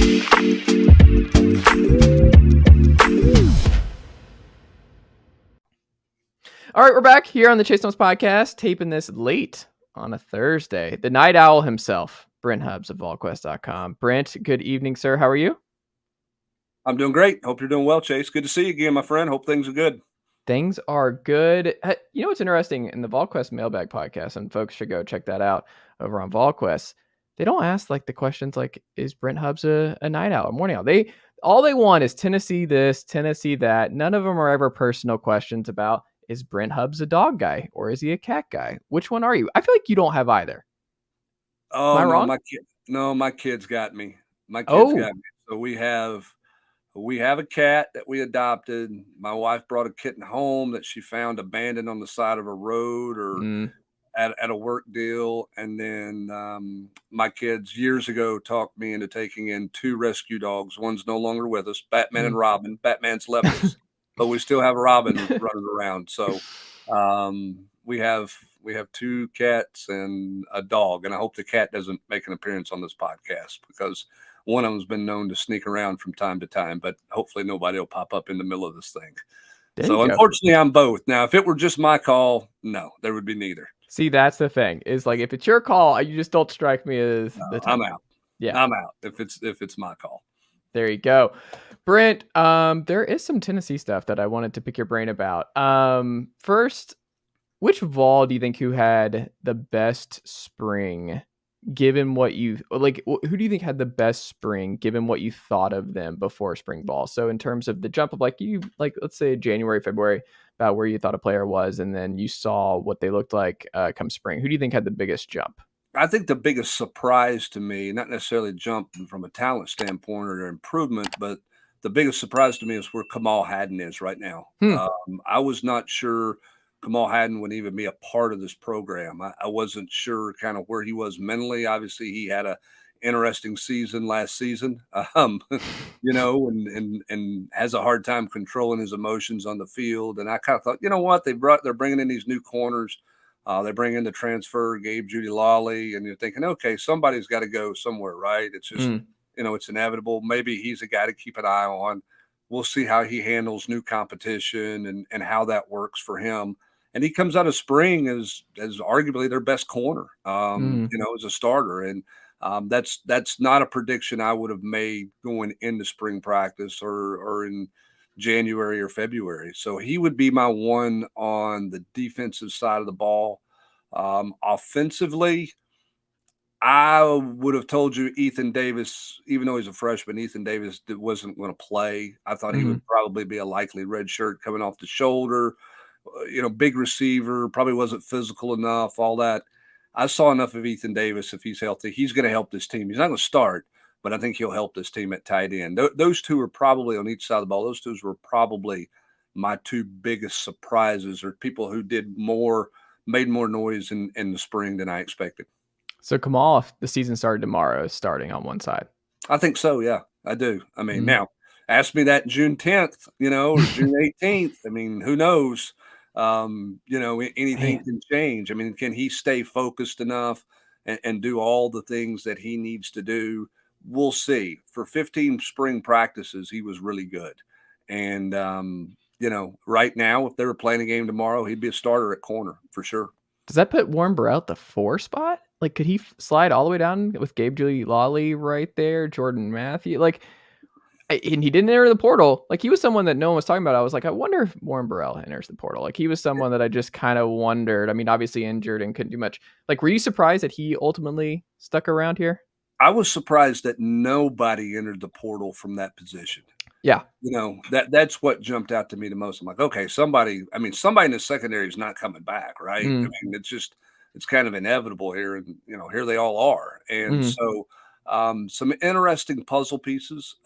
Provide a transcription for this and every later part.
All right, we're back here on the Chase Notes podcast, taping this late on a Thursday. The night owl himself, Brent Hubbs of Volquest.com. Brent, good evening, sir. How are you? I'm doing great. Hope you're doing well, Chase. Good to see you again, my friend. Hope things are good. Things are good. You know what's interesting? In the Volquest Mailbag podcast, and folks should go check that out over on Volquest, they don't ask like the questions like, is Brent Hubbs a night owl, a morning owl? All they want is Tennessee this, Tennessee that. None of them are ever personal questions about, is Brent Hubbs a dog guy or is he a cat guy? Which one are you? I feel like you don't have either. Oh, Am I no, wrong? my kids got me. My kids got me. So we have a cat that we adopted. My wife brought a kitten home that she found abandoned on the side of a road or at a work deal. And then my kids years ago talked me into taking in 2 rescue dogs. One's no longer with us, Batman and Robin. Batman's left us, but we still have Robin running around. So we have 2 cats and a dog. And I hope the cat doesn't make an appearance on this podcast because one of them's been known to sneak around from time to time, but hopefully nobody will pop up in the middle of this thing. So unfortunately, I'm both. Now, if it were just my call, no, there would be neither. See, that's the thing. Is like if it's your call, you just don't strike me as the type. I'm out. Yeah, I'm out if it's my call. There you go, Brent. There is some Tennessee stuff that I wanted to pick your brain about. First, which Vol do you think who had the best spring? Given what you like, who do you think had the best spring given what you thought of them before spring ball? So in terms of the jump of let's say January, February, about where you thought a player was, and then you saw what they looked like come spring. Who do you think had the biggest jump? I think the biggest surprise to me, not necessarily jump from a talent standpoint or improvement, but the biggest surprise to me is where Kamal Hadden is right now. I was not sure Kamal Hadden would even be a part of this program. I wasn't sure kind of where he was mentally. Obviously, he had a interesting season last season, and has a hard time controlling his emotions on the field. And I kind of thought, you know what, they're bringing in these new corners. They bring in the transfer, Gabe Judy Lawley, and you're thinking, okay, somebody's got to go somewhere, right? It's just, it's inevitable. Maybe he's a guy to keep an eye on. We'll see how he handles new competition and how that works for him. And he comes out of spring as arguably their best corner, as a starter. And that's not a prediction I would have made going into spring practice or in January or February. So he would be my one on the defensive side of the ball. Offensively, I would have told you Ethan Davis, even though he's a freshman, Ethan Davis wasn't going to play. I thought he would probably be a likely red shirt coming off the shoulder. Big receiver, probably wasn't physical enough, all that. I saw enough of Ethan Davis. If he's healthy, he's going to help this team. He's not going to start, but I think he'll help this team at tight end. Those two are probably on each side of the ball. Those two were probably my 2 biggest surprises, or people who made more noise in the spring than I expected. So Kamal, if the season started tomorrow, is starting on one side. I think so. Yeah, I do. I mean, now ask me that June 10th, or June 18th. I mean, who knows? Anything can change. I mean, can he stay focused enough and do all the things that he needs to do? We'll see. For 15 spring practices, he was really good. And, right now, if they were playing a game tomorrow, he'd be a starter at corner for sure. Does that put Warren Burrell at the 4 spot? Like, could he slide all the way down with Gabe Julie Lawley right there, Jordan Matthew? And he didn't enter the portal. Like, he was someone that no one was talking about. I was like, I wonder if Warren Burrell enters the portal. Like, he was someone that I just kind of wondered. I mean, obviously injured and couldn't do much. Like, were you surprised that he ultimately stuck around here? I was surprised that nobody entered the portal from that position. Yeah. That's what jumped out to me the most. I'm like, okay, somebody in the secondary is not coming back, right? I mean, it's kind of inevitable here. And, here they all are. And so some interesting puzzle pieces.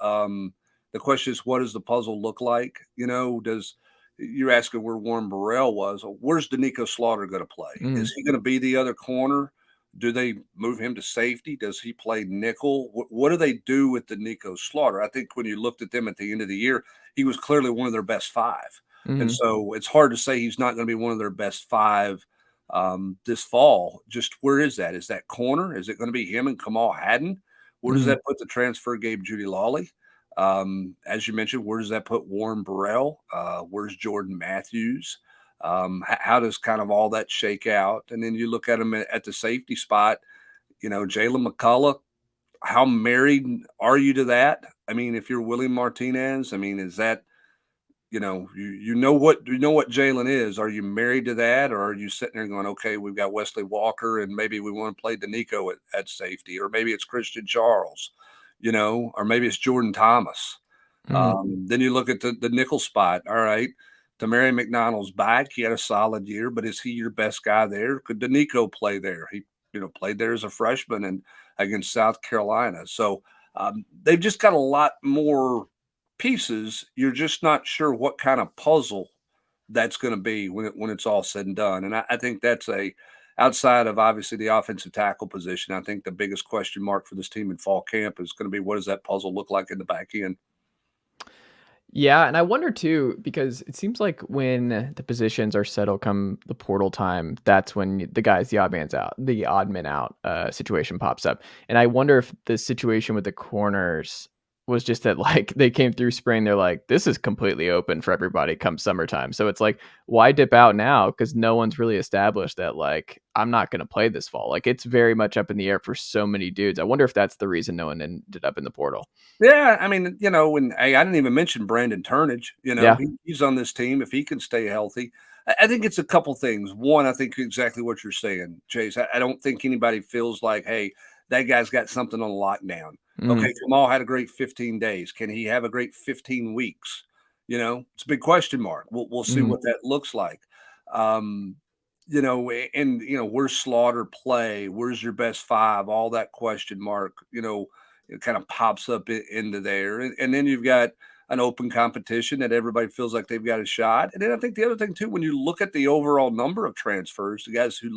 The question is, what does the puzzle look like? You're asking where Warren Burrell was. Where's Nico Slaughter going to play? Is he going to be the other corner? Do they move him to safety? Does he play nickel? What do they do with the Nico Slaughter? I think when you looked at them at the end of the year, he was clearly one of their best 5. And so it's hard to say he's not going to be one of their best 5 this fall. Just where is that? Is that corner? Is it going to be him and Kamal Hadden? Where does that put the transfer Gabe Judy Lawley? As you mentioned, where does that put Warren Burrell? Where's Jordan Matthews? How does kind of all that shake out? And then you look at them at the safety spot, Jalen McCullough. How married are you to that? I mean, if you're Willie Martinez, I mean, is that, you know what Jalen is? Are you married to that, or are you sitting there going, okay, we've got Wesley Walker, and maybe we want to play Nico at safety, or maybe it's Christian Charles, or maybe it's Jordan Thomas. Then you look at the nickel spot. All right, Tamari McDonald's back. He had a solid year, but is he your best guy there? Could Nico play there? He played there as a freshman and against South Carolina. So they've just got a lot more pieces. You're just not sure what kind of puzzle that's going to be when it's all said and done. And I think that's outside of obviously the offensive tackle position, I think the biggest question mark for this team in fall camp is going to be, what does that puzzle look like in the back end? Yeah, and I wonder too, because it seems like when the positions are settled come the portal time, that's when the odd man out situation pops up. And I wonder if the situation with the corners was just that, like, they came through spring, they're like, this is completely open for everybody come summertime. So it's like, why dip out now? Because no one's really established that, like, I'm not going to play this fall. Like, it's very much up in the air for so many dudes. I wonder if that's the reason no one ended up in the portal. Yeah, I mean, when I didn't even mention Brandon Turnage. Yeah. He's on this team if he can stay healthy. I think it's a couple things. One, I think exactly what you're saying, Chase. I don't think anybody feels like, hey, that guy's got something on lockdown. Okay, Kamal had a great 15 days. Can he have a great 15 weeks? It's a big question mark. We'll see what that looks like. Where's Slaughter play? Where's your best five? All that question mark, it kind of pops up into there. And then you've got an open competition that everybody feels like they've got a shot. And then I think the other thing too, when you look at the overall number of transfers, the guys who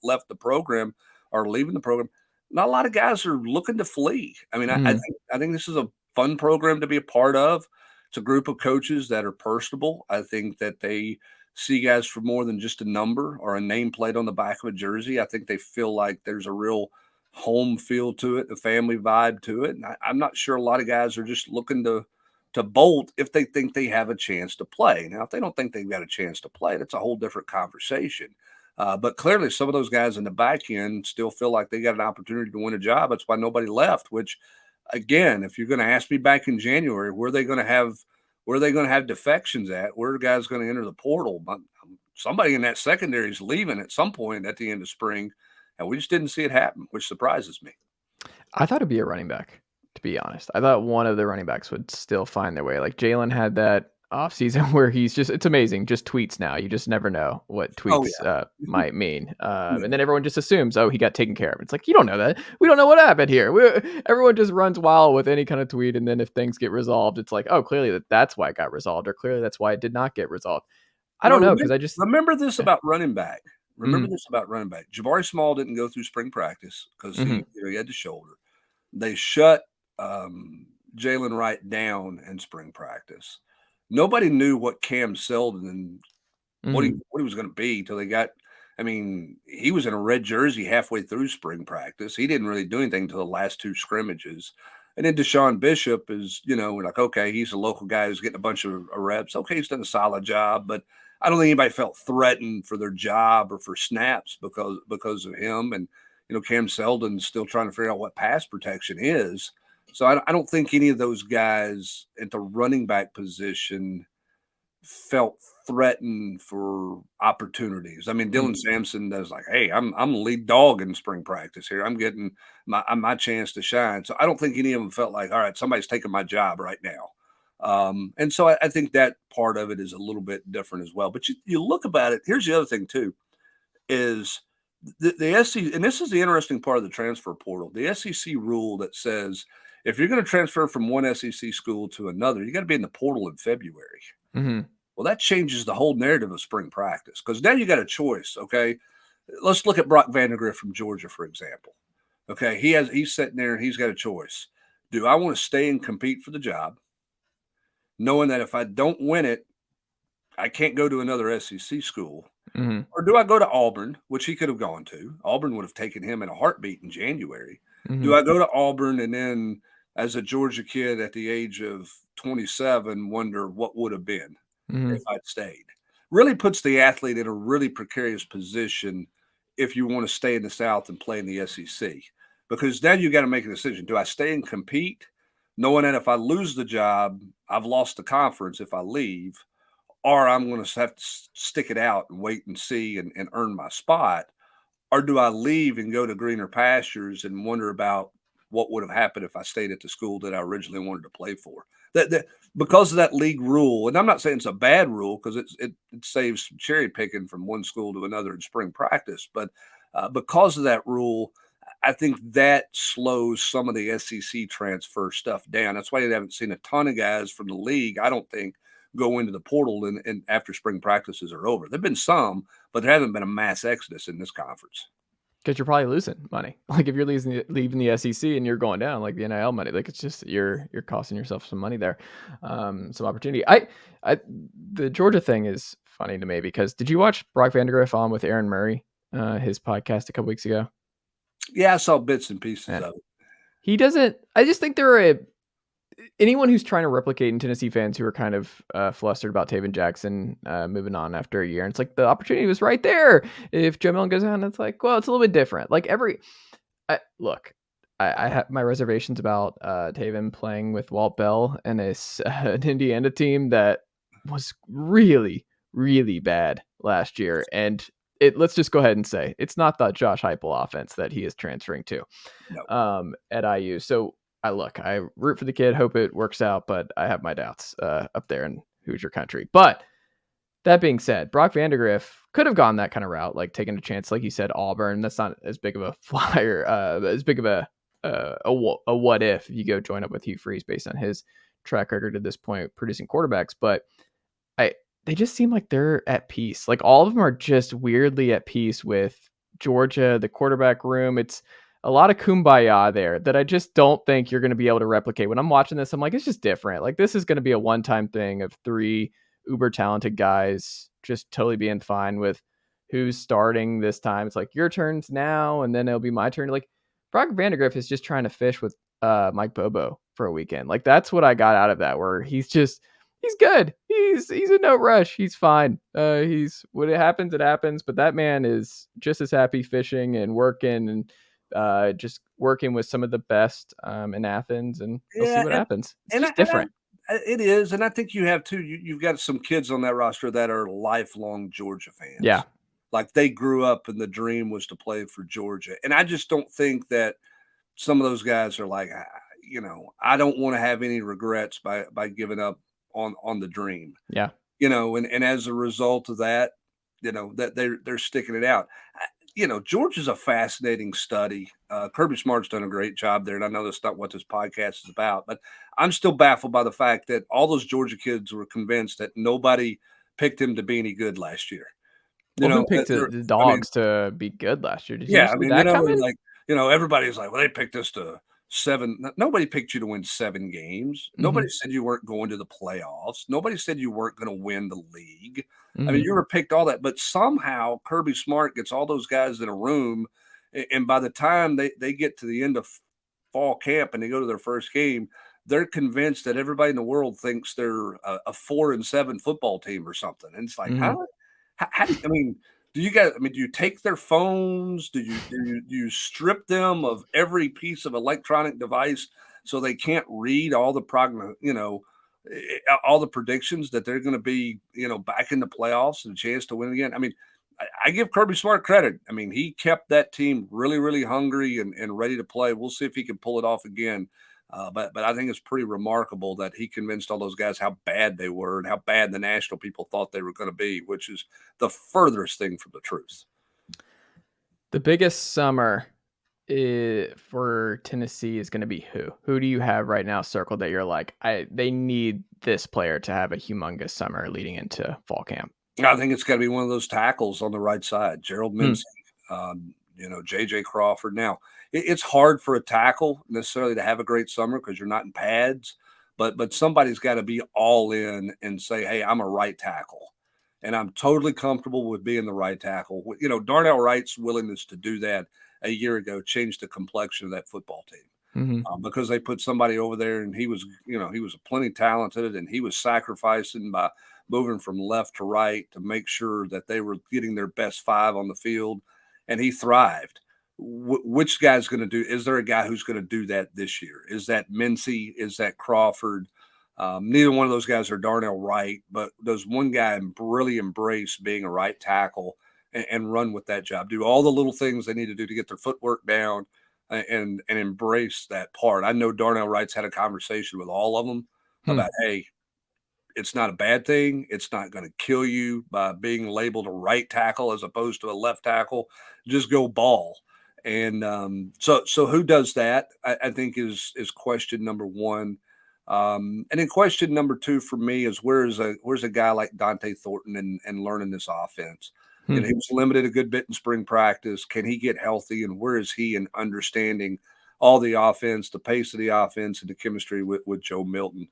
left the program or leaving the program, not a lot of guys are looking to flee. I mean, I think this is a fun program to be a part of. It's a group of coaches that are personable. I think that they see guys for more than just a number or a nameplate on the back of a jersey. I think they feel like there's a real home feel to it, a family vibe to it. And I'm not sure a lot of guys are just looking to bolt if they think they have a chance to play. Now, if they don't think they've got a chance to play, that's a whole different conversation. But clearly, some of those guys in the back end still feel like they got an opportunity to win a job. That's why nobody left. Which, again, if you're going to ask me back in January, where are they going to have defections at? Where are guys going to enter the portal? Somebody in that secondary is leaving at some point at the end of spring. And we just didn't see it happen, which surprises me. I thought it'd be a running back, to be honest. I thought one of the running backs would still find their way. Like Jaylen had that offseason where it's amazing, just tweets now. You just never know what tweets might mean. And then everyone just assumes, oh, he got taken care of. It's like, you don't know that. We don't know what happened here. Everyone just runs wild with any kind of tweet. And then if things get resolved, it's like, oh, clearly that's why it got resolved, or clearly that's why it did not get resolved. I don't know, because I just remember this about running back. Jabari Small didn't go through spring practice because he had the shoulder. They shut Jalen Wright down in spring practice. Nobody knew what Cam Seldon what he was going to be till they got. I mean, he was in a red jersey halfway through spring practice. He didn't really do anything until the last two scrimmages. And then Deshaun Bishop is, like, okay, he's a local guy who's getting a bunch of reps. Okay, he's done a solid job, but I don't think anybody felt threatened for their job or for snaps because of him. And, Cam Seldon's still trying to figure out what pass protection is. So I don't think any of those guys at the running back position felt threatened for opportunities. I mean, Dylan Sampson does like, hey, I'm the lead dog in spring practice here. I'm getting my chance to shine. So I don't think any of them felt like, all right, somebody's taking my job right now. And so I think that part of it is a little bit different as well. But you look about it. Here's the other thing too, is the SEC, and this is the interesting part of the transfer portal, the SEC rule that says if you're going to transfer from one SEC school to another, you got to be in the portal in February. Well, that changes the whole narrative of spring practice, because now you got a choice. Okay, let's look at Brock Vandagriff from Georgia, for example. Okay, he's sitting there and he's got a choice. Do I want to stay and compete for the job, knowing that if I don't win it, I can't go to another SEC school? Or do I go to Auburn, which he could have gone to? Auburn would have taken him in a heartbeat in January. Mm-hmm. Do I go to Auburn and then, as a Georgia kid at the age of 27, wonder what would have been if I'd stayed? Really puts the athlete in a really precarious position if you want to stay in the South and play in the SEC. Because then you got to make a decision. Do I stay and compete, knowing that if I lose the job, I've lost the conference if I leave, or I'm going to have to stick it out and wait and see and earn my spot? Or do I leave and go to greener pastures and wonder about what would have happened if I stayed at the school that I originally wanted to play for? That because of that league rule, and I'm not saying it's a bad rule because it saves some cherry picking from one school to another in spring practice, but because of that rule, I think that slows some of the SEC transfer stuff down. That's why you haven't seen a ton of guys from the league, I don't think, go into the portal and after spring practices are over. There've been some, but there hasn't been a mass exodus in this conference. Because you're probably losing money. Like if you're leaving the SEC and you're going down, like the NIL money, like it's just you're costing yourself some money there, some opportunity. The Georgia thing is funny to me because did you watch Brock Vandagriff on with Aaron Murray, his podcast a couple weeks ago? Yeah, I saw bits and pieces of it. He doesn't. I just think anyone who's trying to replicate in Tennessee fans who are kind of flustered about Taven Jackson moving on after a year. And it's like the opportunity was right there. If Joe Milton goes on, it's like, well, it's a little bit different. Like I have my reservations about Taven playing with Walt Bell and an Indiana team that was really, really bad last year. And let's just go ahead and say it's not the Josh Heupel offense that he is transferring to at IU. So I root for the kid, hope it works out, but I have my doubts up there in Hoosier country. But that being said, Brock Vandagriff could have gone that kind of route, like taking a chance, like you said, Auburn. That's not as big of a flyer, as big of a what if you go join up with Hugh Freeze based on his track record at this point producing quarterbacks. But they just seem like they're at peace. Like all of them are just weirdly at peace with Georgia, the quarterback room. It's a lot of kumbaya there that I just don't think you're going to be able to replicate. When I'm watching this, I'm like, it's just different. Like this is going to be a one-time thing of three uber talented guys just totally being fine with who's starting this time. It's like your turn's now, and then it'll be my turn. Like Brock Vandagriff is just trying to fish with Mike Bobo for a weekend. Like that's what I got out of that, where he's good. He's in no rush. He's fine. He's when it happens, it happens. But that man is just as happy fishing and working and just working with some of the best in Athens, and we'll see what happens. It's just different. It is, and I think you have too. You've got some kids on that roster that are lifelong Georgia fans. Yeah, like they grew up and the dream was to play for Georgia. And I just don't think that some of those guys are like, I don't want to have any regrets by giving up on the dream. Yeah. And as a result of that, that they're sticking it out. Georgia's a fascinating study. Kirby Smart's done a great job there, and I know that's not what this podcast is about, but I'm still baffled by the fact that all those Georgia kids were convinced that nobody picked him to be any good last year. Who picked the Dogs to be good last year? Did you see that coming? Everybody's like, well, they picked us to 7. Nobody picked you to win 7 games. Mm-hmm. Nobody said you weren't going to the playoffs. Nobody said you weren't going to win the league. Mm-hmm. I mean, you were picked all that, but somehow Kirby Smart gets all those guys in a room, and by the time they get to the end of fall camp and they go to their first game, they're convinced that everybody in the world thinks they're a 4-7 football team or something. And it's like, mm-hmm. How do you take their phones? Do you strip them of every piece of electronic device so they can't read all the all the predictions that they're going to be, back in the playoffs and a chance to win again? I mean, I give Kirby Smart credit. I mean, he kept that team really, really hungry and ready to play. We'll see if he can pull it off again. But I think it's pretty remarkable that he convinced all those guys how bad they were and how bad the national people thought they were going to be, which is the furthest thing from the truth. The biggest summer for Tennessee is going to be who? Who do you have right now circled that you're like, they need this player to have a humongous summer leading into fall camp? I think it's got to be one of those tackles on the right side, Gerald Mincey, J.J. Crawford. Now, it's hard for a tackle necessarily to have a great summer because you're not in pads, but somebody's got to be all in and say, hey, I'm a right tackle, and I'm totally comfortable with being the right tackle. Darnell Wright's willingness to do that, a year ago changed the complexion of that football team. Mm-hmm. Because they put somebody over there and he was plenty talented, and he was sacrificing by moving from left to right to make sure that they were getting their best five on the field, and he thrived. Which guy's going to do? Is there a guy who's going to do that this year? Is that Mincey? Is that Crawford? Neither one of those guys are Darnell Wright, but does one guy really embrace being a right tackle and run with that job? Do all the little things they need to do to get their footwork down and embrace that part. I know Darnell Wright's had a conversation with all of them about, hey, it's not a bad thing. It's not going to kill you by being labeled a right tackle as opposed to a left tackle. Just go ball. And so who does that? I think is question number one. And then question number two for me is where's a guy like Dante Thornton and learning this offense? He was limited a good bit in spring practice. Can he get healthy? And where is he in understanding all the offense, the pace of the offense, and the chemistry with Joe Milton?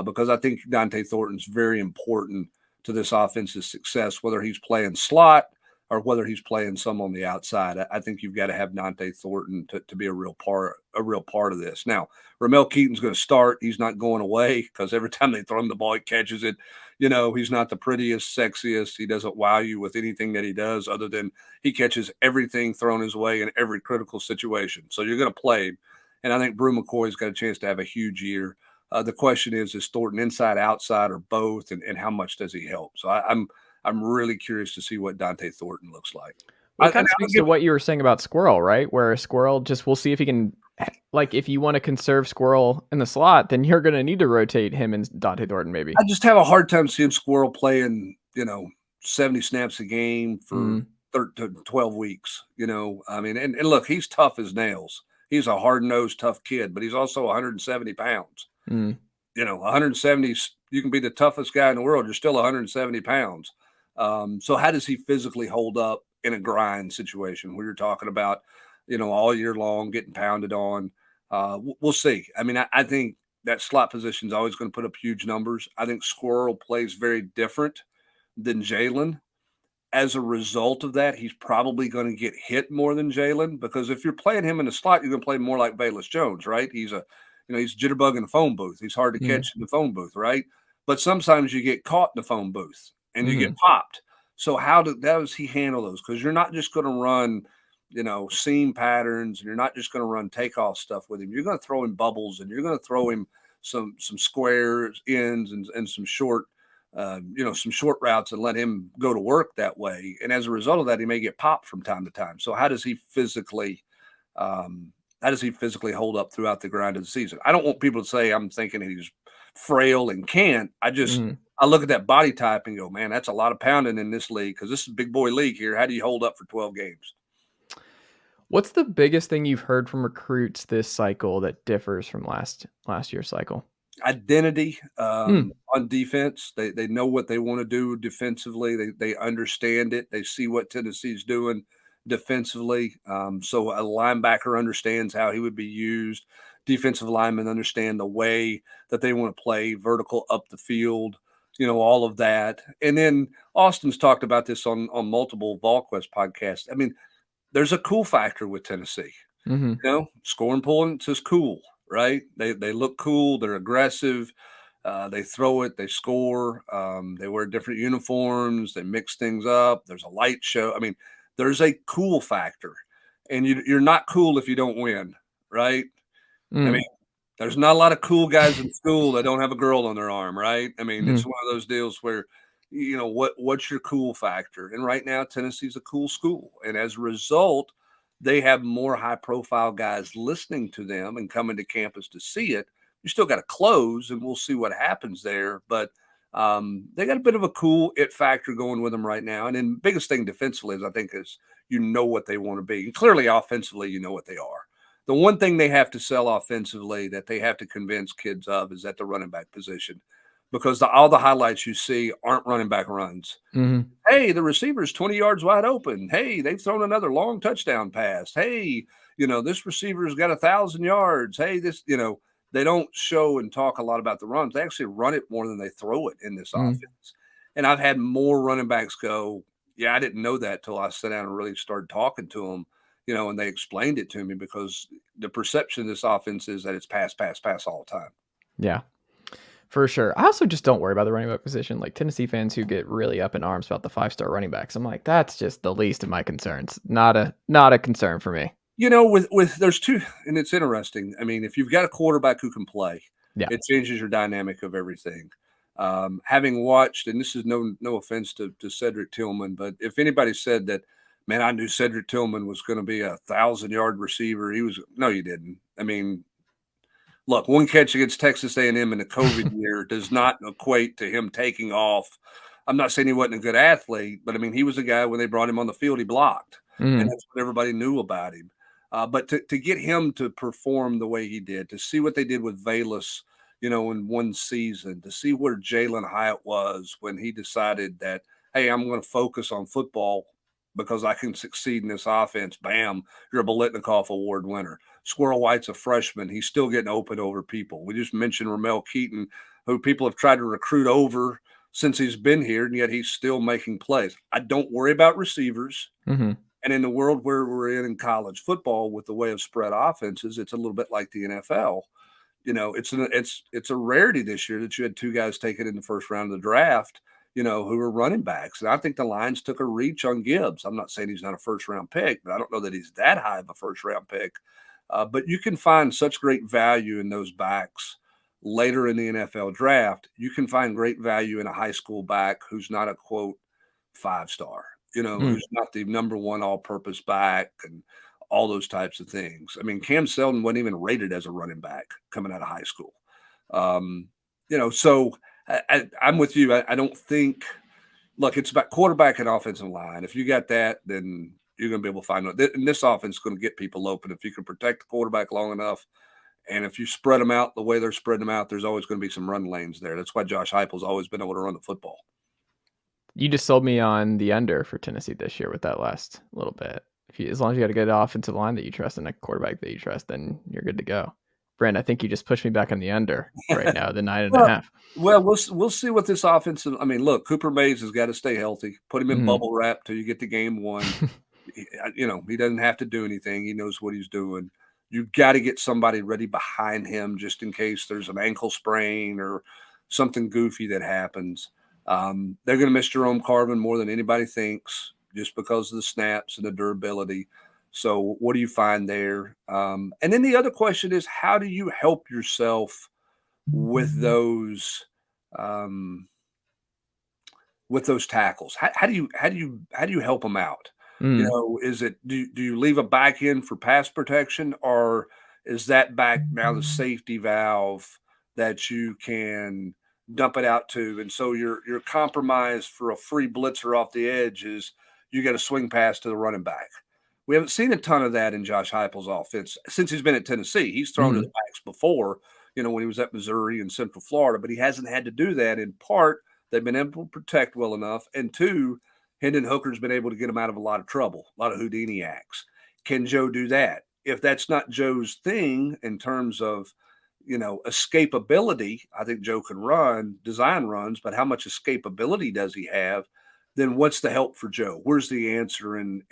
Because I think Dante Thornton's very important to this offense's success, whether he's playing slot or whether he's playing some on the outside. I think you've got to have Dante Thornton to be a real part of this. Now, Ramel Keaton's going to start. He's not going away because every time they throw him the ball, he catches it. He's not the prettiest, sexiest. He doesn't wow you with anything that he does other than he catches everything thrown his way in every critical situation. So you're going to play him. And I think Brew McCoy's got a chance to have a huge year. The question is Thornton inside, outside, or both, and how much does he help? So I'm really curious to see what Dante Thornton looks like. Well, it kind of speaks to what you were saying about Squirrel, right? Where Squirrel we'll see if he can, like, if you want to conserve Squirrel in the slot, then you're going to need to rotate him and Dante Thornton, maybe. I just have a hard time seeing Squirrel playing, 70 snaps a game for 12 weeks. I mean, and look, he's tough as nails. He's a hard-nosed, tough kid, but he's also 170 pounds. 170, you can be the toughest guy in the world. You're still 170 pounds. So how does he physically hold up in a grind situation where you're talking about, all year long getting pounded on? We'll see. I mean, I think that slot position is always going to put up huge numbers. I think Squirrel plays very different than Jaylen. As a result of that, he's probably going to get hit more than Jaylen, because if you're playing him in the slot, you're going to play more like Bayless Jones, right? He's he's jitterbug in the phone booth. He's hard to catch in the phone booth, right? But sometimes you get caught in the phone booth and you get popped. So how does he handle those? Because you're not just going to run, seam patterns, and you're not just going to run takeoff stuff with him. You're going to throw him bubbles, and you're going to throw him some square ends and some short, some short routes, and let him go to work that way. And as a result of that, he may get popped from time to time. So how does he physically hold up throughout the grind of the season? I don't want people to say I'm thinking he's frail and can't. I look at that body type and go, man, that's a lot of pounding in this league, because this is a big boy league here. How do you hold up for 12 games? What's the biggest thing you've heard from recruits this cycle that differs from last year's cycle? Identity on defense. They know what they want to do defensively. They understand it. They see what Tennessee's doing defensively. So a linebacker understands how he would be used. Defensive linemen understand the way that they want to play vertical up the field, all of that. And then Austin's talked about this on multiple Volquest podcasts. I mean, there's a cool factor with Tennessee. Scoring points is cool, right? They look cool. They're aggressive. They throw it. They score. They wear different uniforms. They mix things up. There's a light show. I mean, there's a cool factor, and you're not cool if you don't win, right? I mean, there's not a lot of cool guys in school that don't have a girl on their arm, right? I mean, it's one of those deals where, what's your cool factor? And right now, Tennessee's a cool school, and as a result, they have more high-profile guys listening to them and coming to campus to see it. You still got to close, and we'll see what happens there, but they got a bit of a cool it factor going with them right now. And then biggest thing defensively is, I think, is what they want to be. And clearly offensively, what they are. The one thing they have to sell offensively that they have to convince kids of is at the running back position, because all the highlights you see aren't running back runs. Hey, the receiver's 20 yards wide open. Hey, they've thrown another long touchdown pass. Hey, this receiver's got 1,000 yards. Hey, this, they don't show and talk a lot about the runs. They actually run it more than they throw it in this offense. And I've had more running backs go, yeah, I didn't know that till I sat down and really started talking to them, and they explained it to me, because the perception of this offense is that it's pass, pass, pass all the time. Yeah, for sure. I also just don't worry about the running back position. Like Tennessee fans who get really up in arms about the 5-star running backs, I'm like, that's just the least of my concerns. Not a concern for me. With there's two, and it's interesting. I mean, if you've got a quarterback who can play, it changes your dynamic of everything. Having watched, and this is no offense to Cedric Tillman, but if anybody said that, man, I knew Cedric Tillman was going to be a 1,000-yard receiver, no, you didn't. I mean, look, one catch against Texas A&M in the COVID year does not equate to him taking off. I'm not saying he wasn't a good athlete, but I mean, he was a guy when they brought him on the field, he blocked, and that's what everybody knew about him. But to get him to perform the way he did, to see what they did with Valus, in one season, to see where Jalen Hyatt was when he decided that, hey, I'm going to focus on football because I can succeed in this offense. Bam, you're a Biletnikoff Award winner. Squirrel White's a freshman. He's still getting open over people. We just mentioned Ramel Keaton, who people have tried to recruit over since he's been here, and yet he's still making plays. I don't worry about receivers. Mm-hmm. And in the world where we're in college football with the way of spread offenses, it's a little bit like the NFL. It's a rarity this year that you had two guys taken in the first round of the draft, who were running backs. And I think the Lions took a reach on Gibbs. I'm not saying he's not a first-round pick, but I don't know that he's that high of a first-round pick. But you can find such great value in those backs later in the NFL draft. You can find great value in a high school back who's not a, quote, 5-star. Who's not the number one all-purpose back and all those types of things. I mean, Cam Seldon wasn't even rated as a running back coming out of high school. So I'm with you. I don't think – look, it's about quarterback and offensive line. If you got that, then you're going to be able to find – and this offense is going to get people open. If you can protect the quarterback long enough, and if you spread them out the way they're spreading them out, there's always going to be some run lanes there. That's why Josh Heupel's always been able to run the football. You just sold me on the under for Tennessee this year with that last little bit. As long as you got a good offensive line that you trust and a quarterback that you trust, then you're good to go. Brent, I think you just pushed me back on the under right now, the 9.5. Well, we'll see what this offense. I mean, look, Cooper Mays has got to stay healthy. Put him in bubble wrap till you get to game one. He doesn't have to do anything. He knows what he's doing. You've got to get somebody ready behind him just in case there's an ankle sprain or something goofy that happens. They're going to miss Jerome Carvin more than anybody thinks, just because of the snaps and the durability. So what do you find there? And then the other question is, how do you help yourself with those tackles? How do you help them out? Is it do you leave a back in for pass protection, or is that back now the safety valve that you can dump it out to? And so your compromise for a free blitzer off the edge is you got a swing pass to the running back. We haven't seen a ton of that in Josh Heupel's offense since he's been at Tennessee. He's thrown to the backs before, when he was at Missouri and Central Florida, but he hasn't had to do that. In part, they've been able to protect well enough, and two, Hendon Hooker's been able to get him out of a lot of trouble, a lot of Houdini acts. Can Joe do that? If that's not Joe's thing in terms of escapability, I think Joe can design runs, but how much escapability does he have? Then what's the help for Joe? Where's the answer in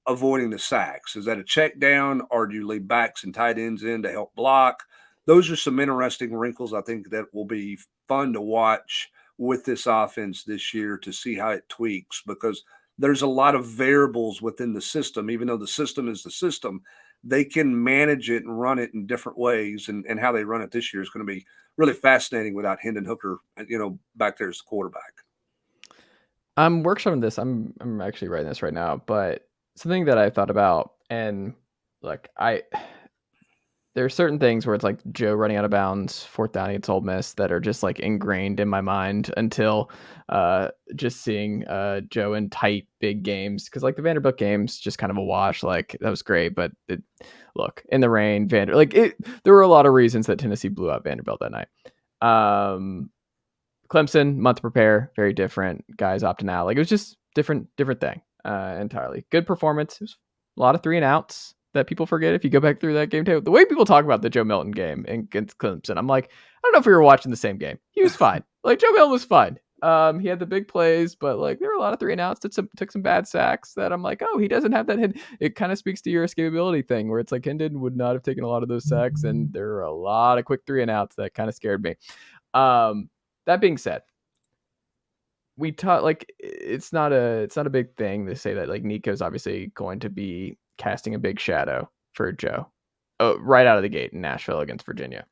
avoiding the sacks? Is that a check down, or do you leave backs and tight ends in to help block? Those are some interesting wrinkles I think that will be fun to watch with this offense this year to see how it tweaks, because there's a lot of variables within the system. Even though the system is the system, they can manage it and run it in different ways, and how they run it this year is going to be really fascinating without Hendon Hooker, back there as the quarterback. I'm workshopping this. I'm actually writing this right now, but something that I thought about, and like there are certain things where it's like Joe running out of bounds, 4th down against Ole Miss, that are just like ingrained in my mind until just seeing Joe in tight big games, because like the Vanderbilt game's just kind of a wash. Like that was great, but look, in the rain, there were a lot of reasons that Tennessee blew out Vanderbilt that night. Clemson, month to prepare, very different. Guys opting out. Like it was just different thing entirely. Good performance. It was a lot of 3 and outs that people forget if you go back through that game too. The way people talk about the Joe Milton game against Clemson, I'm like, I don't know if we were watching the same game. He was fine. Like Joe Milton was fine. He had the big plays, but like there were a lot of 3-and-outs. Took some bad sacks that I'm like, oh, he doesn't have that hit. It kind of speaks to your escapability thing, where it's like Hendon would not have taken a lot of those sacks, and there were a lot of quick 3-and-outs that kind of scared me. That being said, we taught like it's not a big thing to say that like Nico's obviously going to be casting a big shadow for Joe right out of the gate in Nashville against Virginia.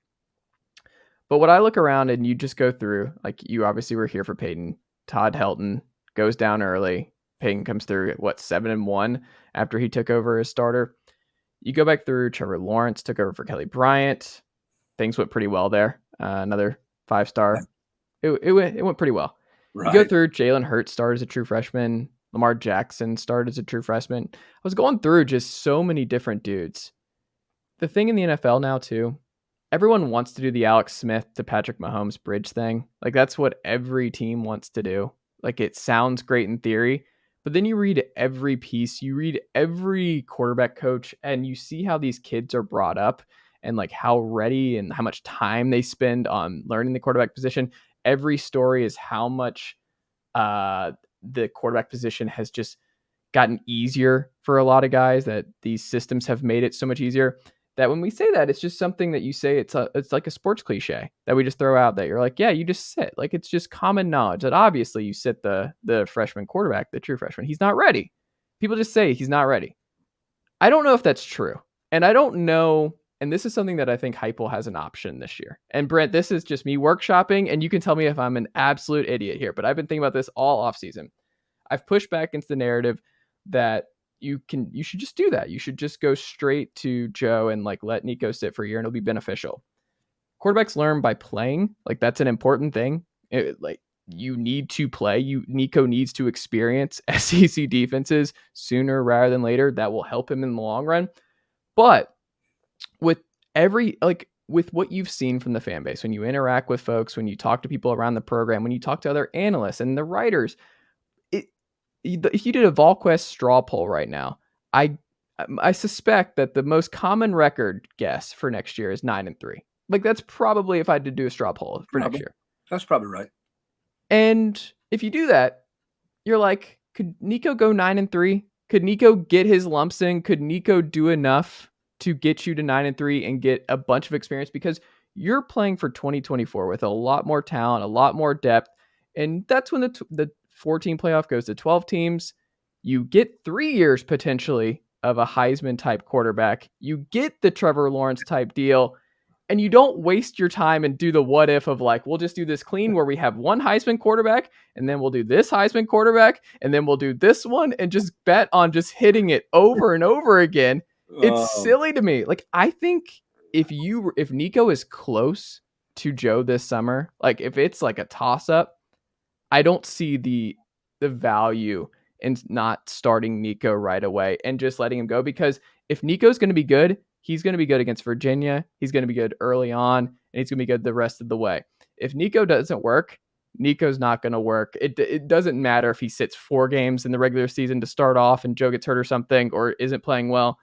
But what I look around and you just go through, like you obviously were here for Peyton. Todd Helton goes down early. Peyton comes through at 7-1 after he took over as starter. You go back through, Trevor Lawrence took over for Kelly Bryant. Things went pretty well there. Another 5-star. It went pretty well. Right. You go through, Jalen Hurts started as a true freshman. Lamar Jackson started as a true freshman. I was going through just so many different dudes. The thing in the NFL now too, everyone wants to do the Alex Smith to Patrick Mahomes bridge thing. Like that's what every team wants to do. Like it sounds great in theory, but then you read every piece, you read every quarterback coach, and you see how these kids are brought up and like how ready and how much time they spend on learning the quarterback position. Every story is how much the quarterback position has just gotten easier for a lot of guys, that these systems have made it so much easier that when we say that, it's just something that you say, it's like a sports cliche that we just throw out, that you're like, yeah, you just sit. Like it's just common knowledge that obviously you sit the freshman quarterback, the true freshman. He's not ready. People just say he's not ready. I don't know if that's true. And I don't know. And this is something that I think Heupel has an option this year. And Brent, this is just me workshopping, and you can tell me if I'm an absolute idiot here, but I've been thinking about this all offseason. I've pushed back against the narrative that you should just do that. You should just go straight to Joe and like let Nico sit for a year and it'll be beneficial. Quarterbacks learn by playing. Like that's an important thing. Like you need to play. Nico needs to experience SEC defenses sooner rather than later. That will help him in the long run. But with with what you've seen from the fan base, when you interact with folks, when you talk to people around the program, when you talk to other analysts and the writers, if you did a Volquest straw poll right now, I suspect that the most common record guess for next year is 9-3. Like that's probably, if I had to do a straw poll for next year, that's probably right. And if you do that, you're like, could Nico go 9-3? Could Nico get his lumps in? Could Nico do enough to get you to 9-3 and get a bunch of experience? Because you're playing for 2024 with a lot more talent, a lot more depth, and that's when the 14 playoff goes to 12 teams. You get 3 years potentially of a Heisman type quarterback. You get the Trevor Lawrence type deal, and you don't waste your time and do the what if of like, we'll just do this clean where we have one Heisman quarterback, and then we'll do this Heisman quarterback, and then we'll do this one, and just bet on just hitting it over and over again. It's silly to me. Like, I think if Nico is close to Joe this summer, like if it's like a toss up, I don't see the value in not starting Nico right away and just letting him go, because if Nico's going to be good, he's going to be good against Virginia. He's going to be good early on, and he's going to be good the rest of the way. If Nico doesn't work, Nico's not going to work. It doesn't matter if he sits 4 games in the regular season to start off and Joe gets hurt or something or isn't playing well.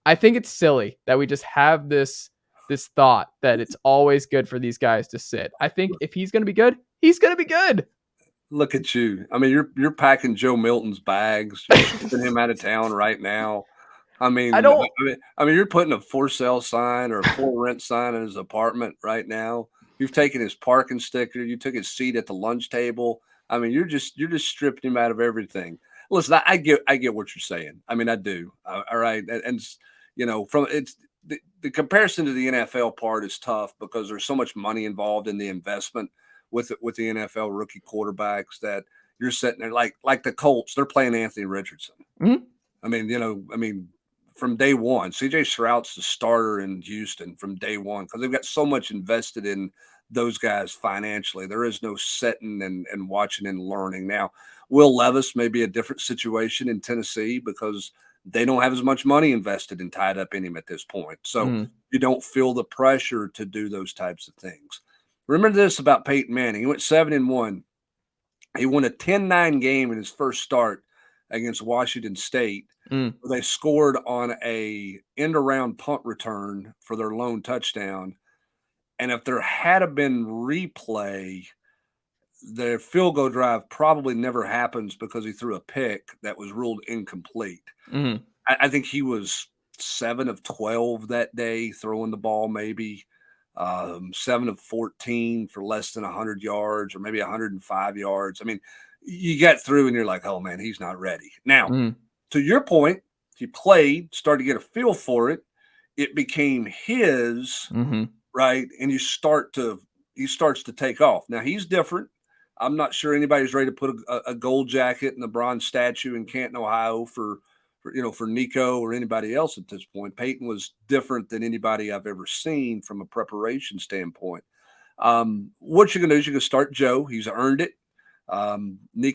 I think it's silly that we just have this thought that it's always good for these guys to sit. I think if he's going to be good, he's going to be good. Look at you. I mean, you're packing Joe Milton's bags. You're shipping him out of town right now. I mean, you're putting a for sale sign or a for rent sign in his apartment right now. You've taken his parking sticker. You took his seat at the lunch table. I mean, you're just stripping him out of everything. Listen, I get what you're saying. I mean, I do. All right, and you know, from it's the comparison to the NFL part is tough because there's so much money involved in the investment with the NFL rookie quarterbacks that you're sitting there like the Colts. They're playing Anthony Richardson. Mm-hmm. I mean, from day one, CJ Stroud's the starter in Houston from day one because they've got so much invested in those guys financially. There is no sitting and watching and learning. Now, Will Levis may be a different situation in Tennessee because they don't have as much money invested and tied up in him at this point. So you don't feel the pressure to do those types of things. Remember this about Peyton Manning. He went 7-1. He won a 10-9 game in his first start against Washington State. They scored on a end-around punt return for their lone touchdown. And if there had been replay, their field goal drive probably never happens because he threw a pick that was ruled incomplete. Mm-hmm. I think he was 7 of 12 that day throwing the ball, maybe 7 of 14 for less than 100 yards or maybe 105 yards. I mean, you get through and you're like, oh man, he's not ready. Now, to your point, he played, started to get a feel for it. It became his, right? And he starts to take off. Now he's different. I'm not sure anybody's ready to put a gold jacket and a bronze statue in Canton, Ohio for Nico or anybody else at this point. Peyton was different than anybody I've ever seen from a preparation standpoint. What you're going to do is you're going to start Joe. He's earned it. I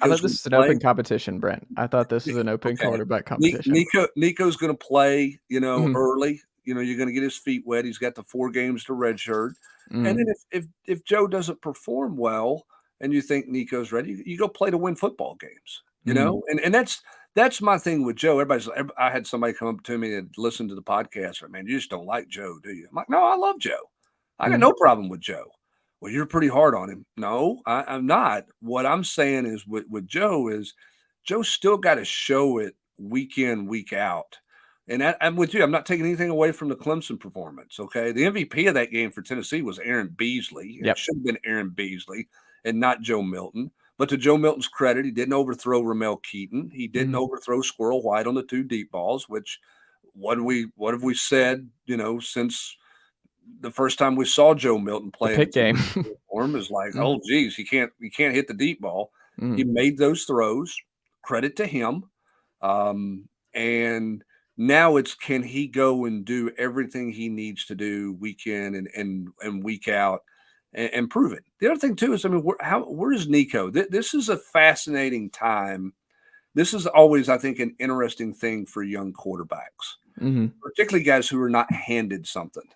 thought this is an open competition, Brent. I thought this was an open quarterback competition. Nico's going to play, early. You're going to get his feet wet. He's got the 4 games to redshirt. And then if Joe doesn't perform well and you think Nico's ready, you go play to win football games, and that's my thing with Joe. I had somebody come up to me and listen to the podcast. Man, you just don't like Joe, do you? I'm like, no, I love Joe. I got no problem with Joe. Well, you're pretty hard on him. No, I'm not. What I'm saying is with Joe is Joe's still got to show it week in, week out. And I'm with you. I'm not taking anything away from the Clemson performance, okay? The MVP of that game for Tennessee was Aaron Beasley. It should have been Aaron Beasley and not Joe Milton. But to Joe Milton's credit, he didn't overthrow Ramel Keaton. He didn't overthrow Squirrel White on the 2 deep balls, which what have we said, since the first time we saw Joe Milton play in the game form is like, oh geez, he can't hit the deep ball. He made those throws. Credit to him. And now it's, can he go and do everything he needs to do week in and week out and prove it? The other thing too is, where is Nico? This is a fascinating time. This is always, I think, an interesting thing for young quarterbacks, particularly guys who are not handed something.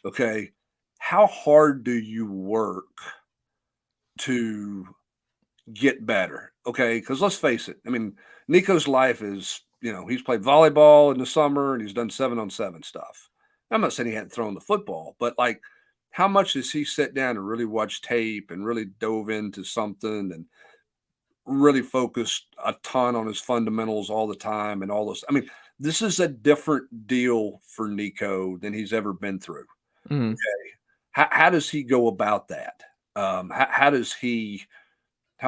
Okay, how hard do you work to get better? Okay, because let's face it. Nico's life is, he's played volleyball in the summer and he's done 7-on-7 stuff. I'm not saying he hadn't thrown the football, but like, how much does he sit down and really watch tape and really dove into something and really focused a ton on his fundamentals all the time and all those? This is a different deal for Nico than he's ever been through. Okay. How does he go about that? How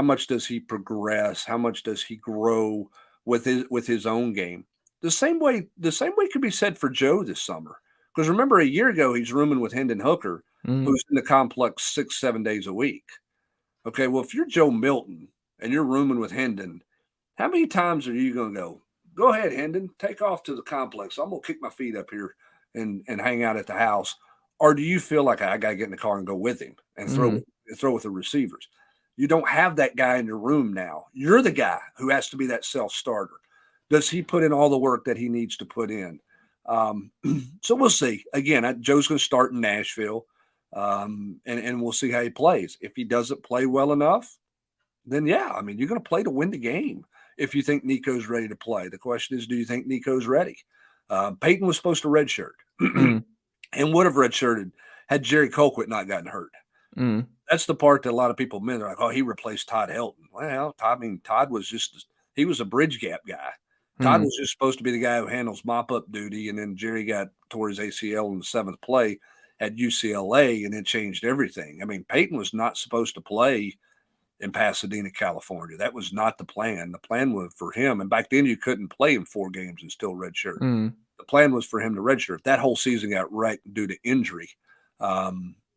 much does he progress? How much does he grow with his own game? The same way could be said for Joe this summer. Because remember, a year ago, he's rooming with Hendon Hooker, who's in the complex 6-7 days a week. Okay, well, if you're Joe Milton and you're rooming with Hendon, how many times are you going to go ahead, Hendon, take off to the complex. I'm going to kick my feet up here and hang out at the house. Or do you feel like I got to get in the car and go with him and throw with the receivers? You don't have that guy in your room now. You're the guy who has to be that self-starter. Does he put in all the work that he needs to put in? So we'll see. Again, Joe's going to start in Nashville, and we'll see how he plays. If he doesn't play well enough, then yeah, you're going to play to win the game if you think Nico's ready to play. The question is, do you think Nico's ready? Peyton was supposed to redshirt and would have redshirted had Jerry Colquitt not gotten hurt. That's the part that a lot of people meant. They're like, oh, he replaced Todd Helton. Well, Todd was he was a bridge gap guy. Todd was just supposed to be the guy who handles mop-up duty, and then Jerry tore his ACL in the 7th play at UCLA, and it changed everything. Peyton was not supposed to play in Pasadena, California. That was not the plan. The plan was for him, and back then you couldn't play in 4 games and still redshirt. The plan was for him to redshirt. That whole season got wrecked due to injury.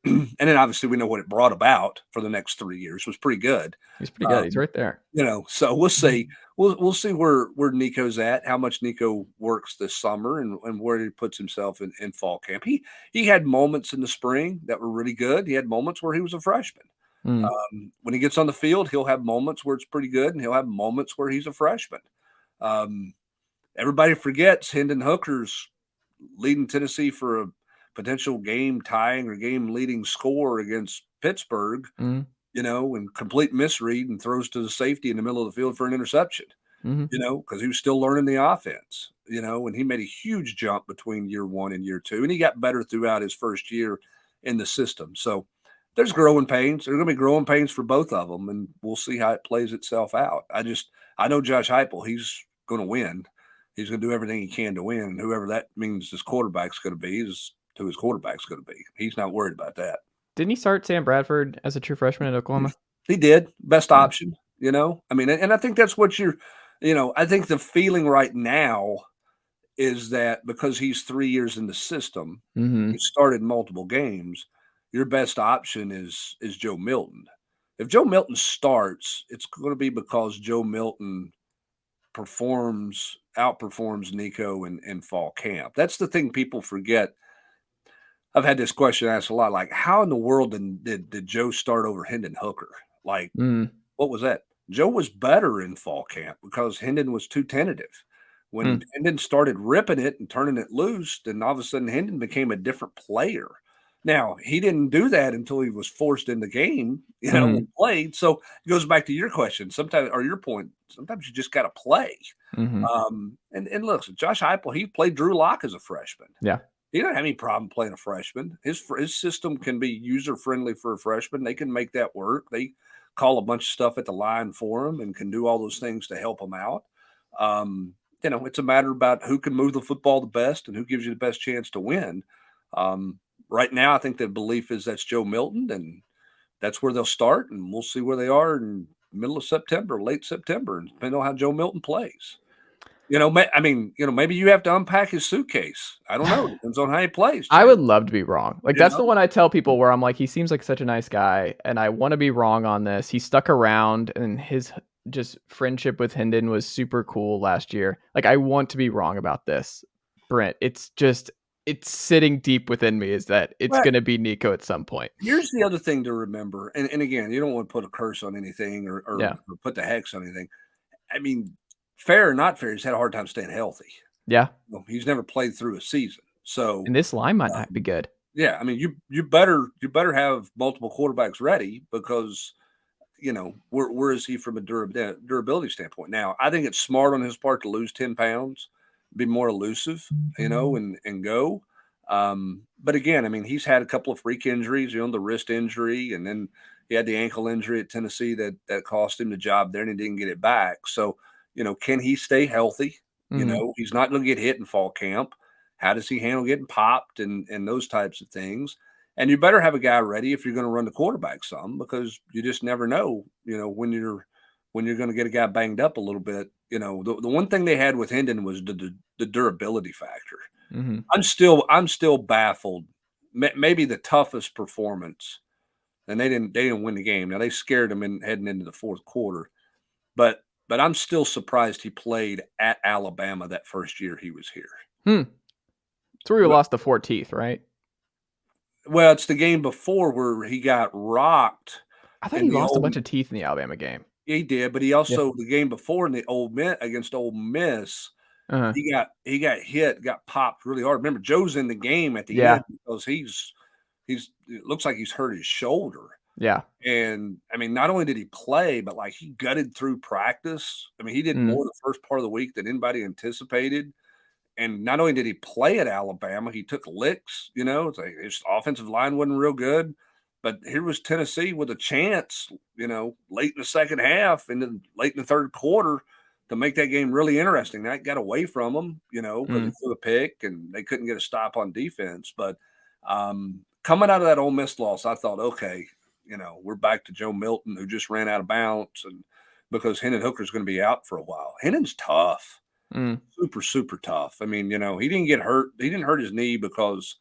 And then obviously we know what it brought about for the next 3 years. It was pretty good. He's pretty good. He's right there. So we'll see. We'll see where Nico's at, how much Nico works this summer and where he puts himself in fall camp. He had moments in the spring that were really good. He had moments where he was a freshman. When he gets on the field, he'll have moments where it's pretty good, and he'll have moments where he's a freshman. Everybody forgets Hendon Hooker's leading Tennessee for a potential game tying or game leading score against Pittsburgh, and complete misread and throws to the safety in the middle of the field for an interception, because he was still learning the offense, and he made a huge jump between year 1 and year 2, and he got better throughout his first year in the system. So there's growing pains. There's going to be growing pains for both of them, and we'll see how it plays itself out. I know Josh Heupel. He's going to win. He's going to do everything he can to win, and whoever that means his quarterback's going to be is who his quarterback's going to be. He's not worried about that. Didn't he start Sam Bradford as a true freshman at Oklahoma? He did. Best option, I mean, and I think that's what I think the feeling right now is that because he's 3 years in the system, he started multiple games, your best option is Joe Milton. If Joe Milton starts, it's going to be because Joe Milton outperforms Nico in fall camp. That's the thing people forget. I've had this question asked a lot, like, how in the world did Joe start over Hendon Hooker? Like, what was that? Joe was better in fall camp because Hendon was too tentative. When Hendon started ripping it and turning it loose, then all of a sudden Hendon became a different player. Now, he didn't do that until he was forced in the game, and played. So it goes back to your question, sometimes, or your point, sometimes you just got to play. And look, Josh Heupel, he played Drew Lock as a freshman. Yeah. He doesn't have any problem playing a freshman. His system can be user-friendly for a freshman. They can make that work. They call a bunch of stuff at the line for him and can do all those things to help him out. It's a matter about who can move the football the best and who gives you the best chance to win. Right now, I think the belief is that's Joe Milton, and that's where they'll start, and we'll see where they are in middle of September, late September, and depending on how Joe Milton plays. Maybe you have to unpack his suitcase. I don't know. It depends on how he plays. I would love to be wrong. Like, that's the one I tell people where I'm like, he seems like such a nice guy, and I want to be wrong on this. He stuck around, and his just friendship with Hendon was super cool last year. Like, I want to be wrong about this, Brent. It's sitting deep within me is that it's going to be Nico at some point. Here's the other thing to remember. And again, you don't want to put a curse on anything or put the hex on anything. I mean, fair or not fair, he's had a hard time staying healthy. Yeah. He's never played through a season. So, and this line might not be good. Yeah. I mean, you better have multiple quarterbacks ready because, where is he from a durability standpoint? Now, I think it's smart on his part to lose 10 pounds, be more elusive, and go. But again, I mean, he's had a couple of freak injuries, the wrist injury, and then he had the ankle injury at Tennessee that cost him the job there, and he didn't get it back. So, can he stay healthy? He's not going to get hit in fall camp. How does he handle getting popped and those types of things? And you better have a guy ready if you're going to run the quarterback some, because you just never know, when you're going to get a guy banged up a little bit. The one thing they had with Hendon was the durability factor. I'm still baffled. Maybe the toughest performance, and they didn't win the game. Now they scared him heading into the fourth quarter, but I'm still surprised he played at Alabama that first year he was here. So we lost the 4 teeth, right? Well, it's the game before where he got rocked. I thought he lost a bunch of teeth in the Alabama game. He did, but he also the game before in the against Ole Miss, he got hit, got popped really hard. Remember, Joe's in the game at the end because it looks like he's hurt his shoulder. Yeah. And I mean, not only did he play, but like he gutted through practice. I mean, he did more the first part of the week than anybody anticipated. And not only did he play at Alabama, he took licks. It's like his offensive line wasn't real good. But here was Tennessee with a chance, late in the second half and then late in the third quarter to make that game really interesting. That got away from them, because he threw a pick and they couldn't get a stop on defense. But coming out of that Ole Miss loss, I thought, okay, we're back to Joe Milton, who just ran out of bounds, and because Hendon Hooker's going to be out for a while. Hendon's tough. Super, super tough. I mean, he didn't get hurt. He didn't hurt his knee because,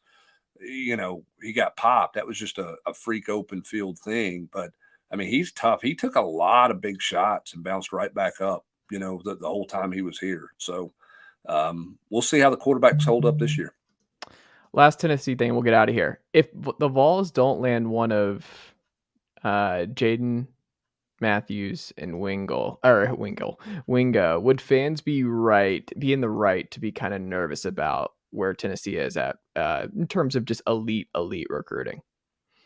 he got popped. That was just a freak open field thing. But, I mean, he's tough. He took a lot of big shots and bounced right back up, the whole time he was here. So we'll see how the quarterbacks hold up this year. Last Tennessee thing, we'll get out of here. If the Vols don't land one of Jayden, Matthews, and Wingo, would fans be in the right to be kind of nervous about where Tennessee is at in terms of just elite recruiting?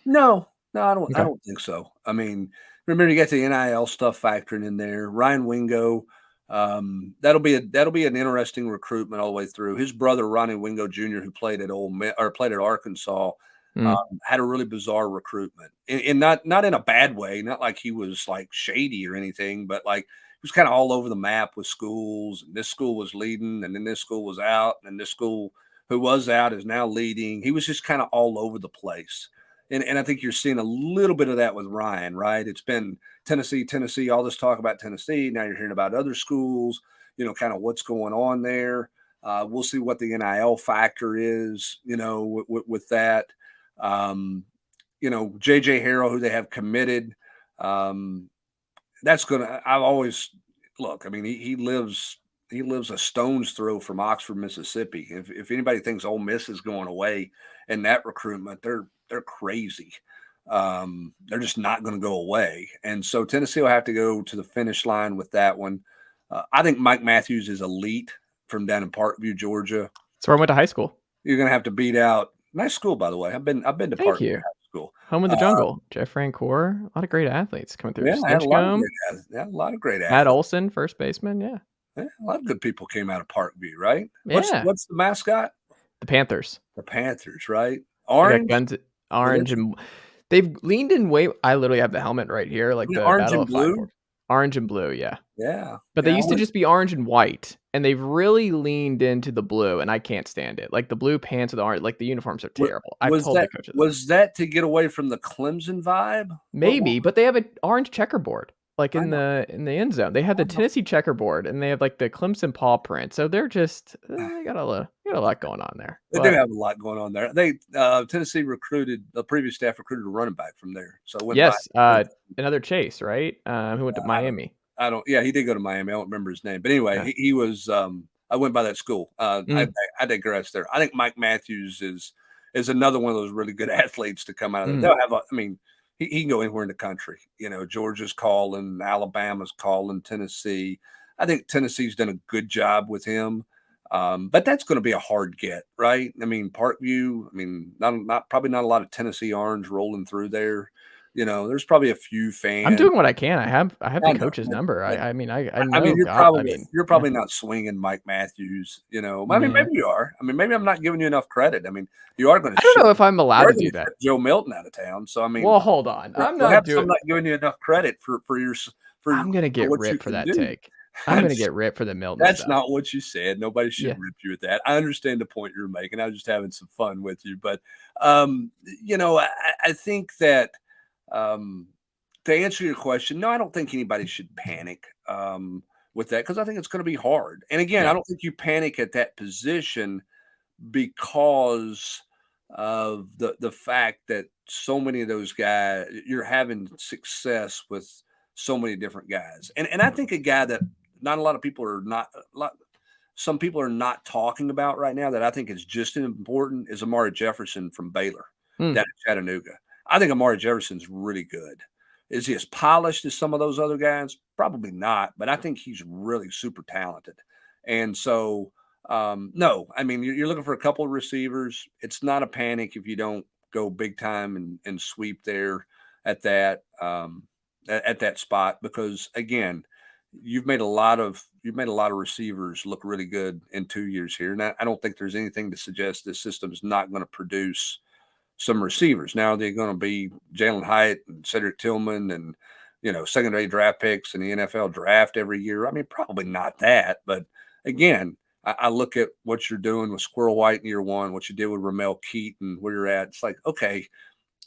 No, I don't. Okay. I don't think so. I mean, remember you got the NIL stuff factoring in there. Ryan Wingo, that'll be an interesting recruitment all the way through. His brother Ronnie Wingo Jr., who played at played at Arkansas, Had a really bizarre recruitment, and not in a bad way, not like he was like shady or anything, but like he was kind of all over the map with schools. And this school was leading, and then this school was out, and this school who was out is now leading. He was just kind of all over the place. And I think you're seeing a little bit of that with Ryan, right? It's been Tennessee, all this talk about Tennessee. Now you're hearing about other schools, kind of what's going on there. We'll see what the NIL factor is, with that. JJ Harrell, who they have committed, that's gonna. I've always look. I mean, he lives a stone's throw from Oxford, Mississippi. If anybody thinks Ole Miss is going away in that recruitment, they're crazy. They're just not going to go away, and so Tennessee will have to go to the finish line with that one. I think Mike Matthews is elite from down in Parkview, Georgia. That's where I went to high school. You're going to have to beat out. Nice school, by the way. I've been to Thank Parkview you. High School. Home of the Jungle. Jeff Francoeur. A lot of great athletes coming through. Yeah, I had a lot of great athletes. Matt Olson, first baseman. Yeah. A lot of good people came out of Parkview, right? Yeah. What's the mascot? The Panthers. The Panthers, right? Orange. Guns, orange, and they've leaned in way. I literally have the helmet right here, like the orange Battle and of blue. Orange and blue, yeah. Yeah. But they used to just be orange and white, and they've really leaned into the blue, and I can't stand it. Like the blue pants with the orange, like the uniforms are terrible. I've told the coaches. Was that to get away from the Clemson vibe? Maybe, but they have an orange checkerboard, like in the end zone. They have the Tennessee checkerboard, and they have like the Clemson paw print. So they're just they got a lot going on there. They do have a lot going on there. They Tennessee recruited the previous staff recruited a running back from there. So another Chase, right? Who went to Miami. I don't. Yeah, he did go to Miami. I don't remember his name, but anyway, he was. I went by that school. I digress there. I think Mike Matthews is another one of those really good athletes to come out of there. They'll have. He can go anywhere in the country. Georgia's calling, Alabama's calling, Tennessee. I think Tennessee's done a good job with him, but that's going to be a hard get, right? I mean, Parkview. I mean, probably not a lot of Tennessee orange rolling through there. There's probably a few fans. I'm doing what I can. I have the coach's number. I know. You're probably not swinging Mike Matthews. Maybe you are. Maybe I'm not giving you enough credit. You are going to. I don't know if I'm allowed to do that. Joe Milton out of town. So well, hold on. I'm not giving you enough credit for your. I'm going to get ripped for that take. I'm going to get ripped for the Milton. That's not what you said. Nobody should rip you with that. I understand the point you're making. I was just having some fun with you, but I think that. To answer your question, no, I don't think anybody should panic with that because I think it's going to be hard. And again, I don't think you panic at that position because of the fact that so many of those guys, you're having success with so many different guys. And I think a guy that not a lot of people are some people are not talking about right now that I think is just as important is Amari Jefferson from Baylor down in Chattanooga. I think Amari Jefferson's really good. Is he as polished as some of those other guys? Probably not, but I think he's really super talented. And so, no, you're looking for a couple of receivers. It's not a panic if you don't go big time and sweep there at that spot because again, you've made a lot of receivers look really good in 2 years here. And I don't think there's anything to suggest this system's not going to produce some receivers. Now they're going to be Jalen Hyatt and Cedric Tillman and, secondary draft picks in the NFL draft every year. Probably not that. But again, I look at what you're doing with Squirrel White in year one, what you did with Ramel Keaton, where you're at. It's like, okay,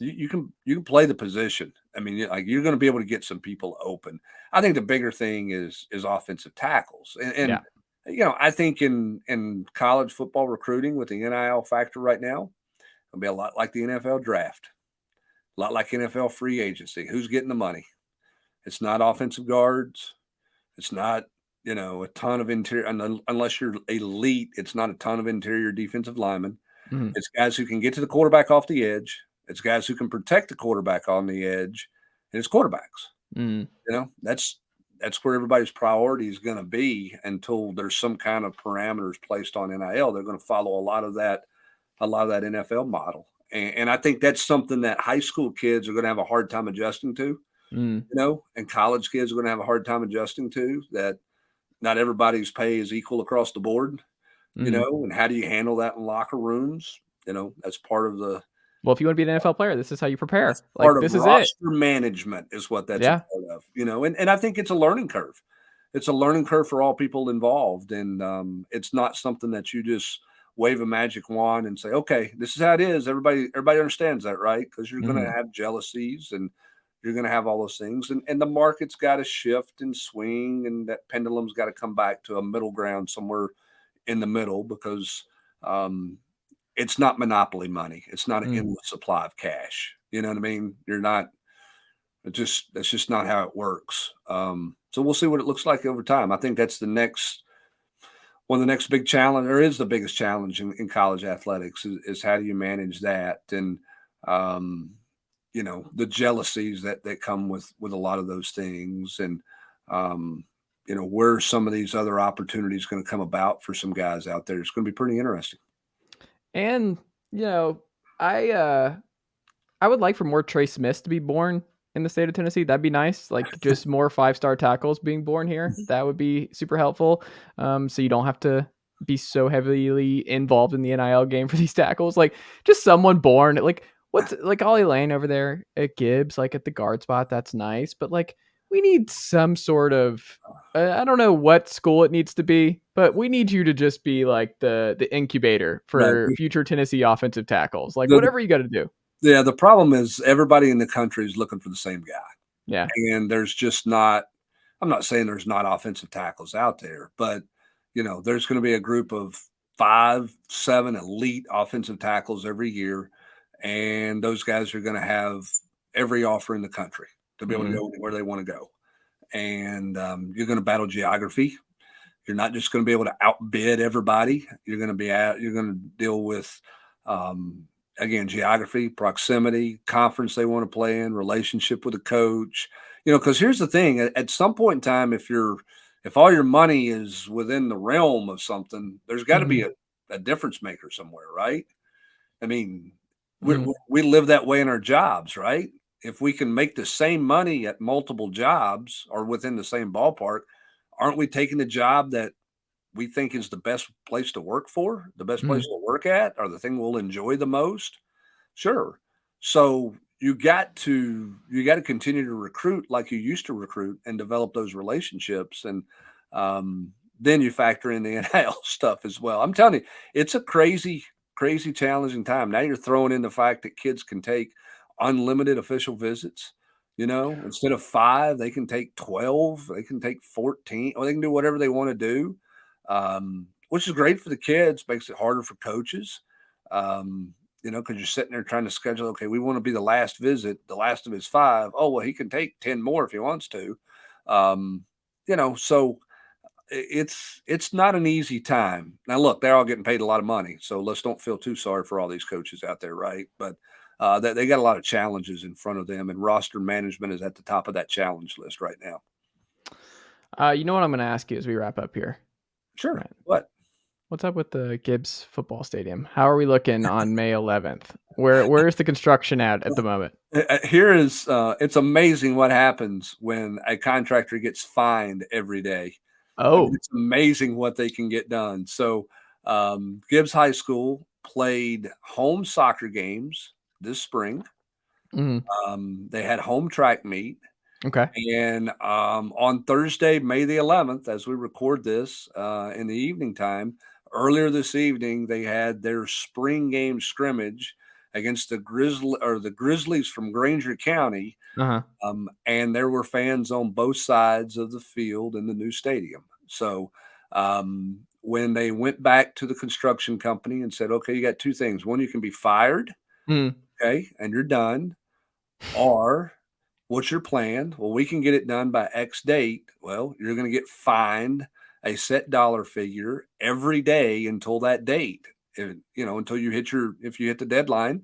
you can play the position. You're going to be able to get some people open. I think the bigger thing is offensive tackles. And I think in college football recruiting with the NIL factor right now, it'll be a lot like the NFL draft, a lot like NFL free agency. Who's getting the money? It's not offensive guards. It's not, a ton of interior. Unless you're elite, it's not a ton of interior defensive linemen. It's guys who can get to the quarterback off the edge. It's guys who can protect the quarterback on the edge. And it's quarterbacks. That's where everybody's priority is going to be until there's some kind of parameters placed on NIL. They're going to follow a lot of that NFL model. And I think that's something that high school kids are going to have a hard time adjusting to, and college kids are going to have a hard time adjusting to that. Not everybody's pay is equal across the board, and how do you handle that in locker rooms? That's part of the Well, if you want to be an NFL player, this is how you prepare. That's Like, part of this is it. roster management is what that's a Yeah. part of, and I think it's a learning curve. It's a learning curve for all people involved, and it's not something that you just wave a magic wand and say, "Okay, this is how it is." Everybody understands that, right? Because you're going to Mhm. have jealousies, and you're going to have all those things, and the market's got to shift and swing, and that pendulum's got to come back to a middle ground somewhere in the middle because um, it's not monopoly money. It's not an Mm. endless supply of cash. You know what I mean? You're not. That's just not how it works. So we'll see what it looks like over time. I think that's the next one of the next big challenge, or is the biggest challenge in college athletics, is how do you manage that, and um, the jealousies that come with a lot of those things, and um, where some of these other opportunities going to come about for some guys out there. It's going to be pretty interesting. And, you know, I would like for more Trey Smiths to be born in the state of Tennessee. That'd be nice. Like, just more 5-star tackles being born here. That would be super helpful. So you don't have to be so heavily involved in the NIL game for these tackles. Like, just someone born. Like, what's like Ollie Lane over there at Gibbs, like at the guard spot. That's nice. But like, we need some sort of. I don't know what school it needs to be, but we need you to just be like the incubator Right. for future Tennessee offensive tackles. Like, The, whatever you got to do. yeah, the problem is everybody in the country is looking for the same guy. Yeah. And there's just not, I'm not saying there's not offensive tackles out there, but there's going to be a group of 5, 7 elite offensive tackles every year. And those guys are going to have every offer in the country to be able to Mm-hmm. go where they want to go. And you're going to battle geography. You're not just going to be able to outbid everybody. You're going to deal with, again, geography, proximity, conference they want to play in, relationship with the coach. Because here's the thing: at some point in time, if all your money is within the realm of something, there's got to be Mm-hmm. a difference maker somewhere, right? I mean, Mm-hmm. we live that way in our jobs, right? If we can make the same money at multiple jobs or within the same ballpark, aren't we taking the job that we think is the best place to work for, the best place Mm-hmm. to work at, or the thing we'll enjoy the most? Sure. So you got to continue to recruit like you used to recruit and develop those relationships, and then you factor in the NIL stuff as well. I'm telling you, it's a crazy, crazy challenging time. Now you're throwing in the fact that kids can take unlimited official visits. Instead of 5, they can take 12, they can take 14, or they can do whatever they want to do, which is great for the kids, makes it harder for coaches. Because you're sitting there trying to schedule, okay, we want to be the last visit, the last of his 5. Oh, well, he can take 10 more if he wants to. Um, so it's not an easy time. Now, look, they're all getting paid a lot of money, so let's don't feel too sorry for all these coaches out there, right? But they got a lot of challenges in front of them, and roster management is at the top of that challenge list right now. You know what I'm going to ask you as we wrap up here? Sure. Right. What? What's up with the Gibbs football stadium? How are we looking on May 11th? Where's the construction at the moment? Here is it's amazing what happens when a contractor gets fined every day. I mean, Oh. it's amazing what they can get done. So, Gibbs High School played home soccer games this spring. Mm-hmm. They had home track meet. Okay. And on Thursday, May the 11th, as we record this in the evening time, earlier this evening, they had their spring game scrimmage against the Grizzlies from Granger County. Uh-huh. And there were fans on both sides of the field in the new stadium. So when they went back to the construction company and said, okay, you got 2 things. One, you can be fired, Mm. okay, and you're done. Or what's your plan? Well, we can get it done by X date. Well, you're going to get fined a set dollar figure every day until that date. Until if you hit the deadline,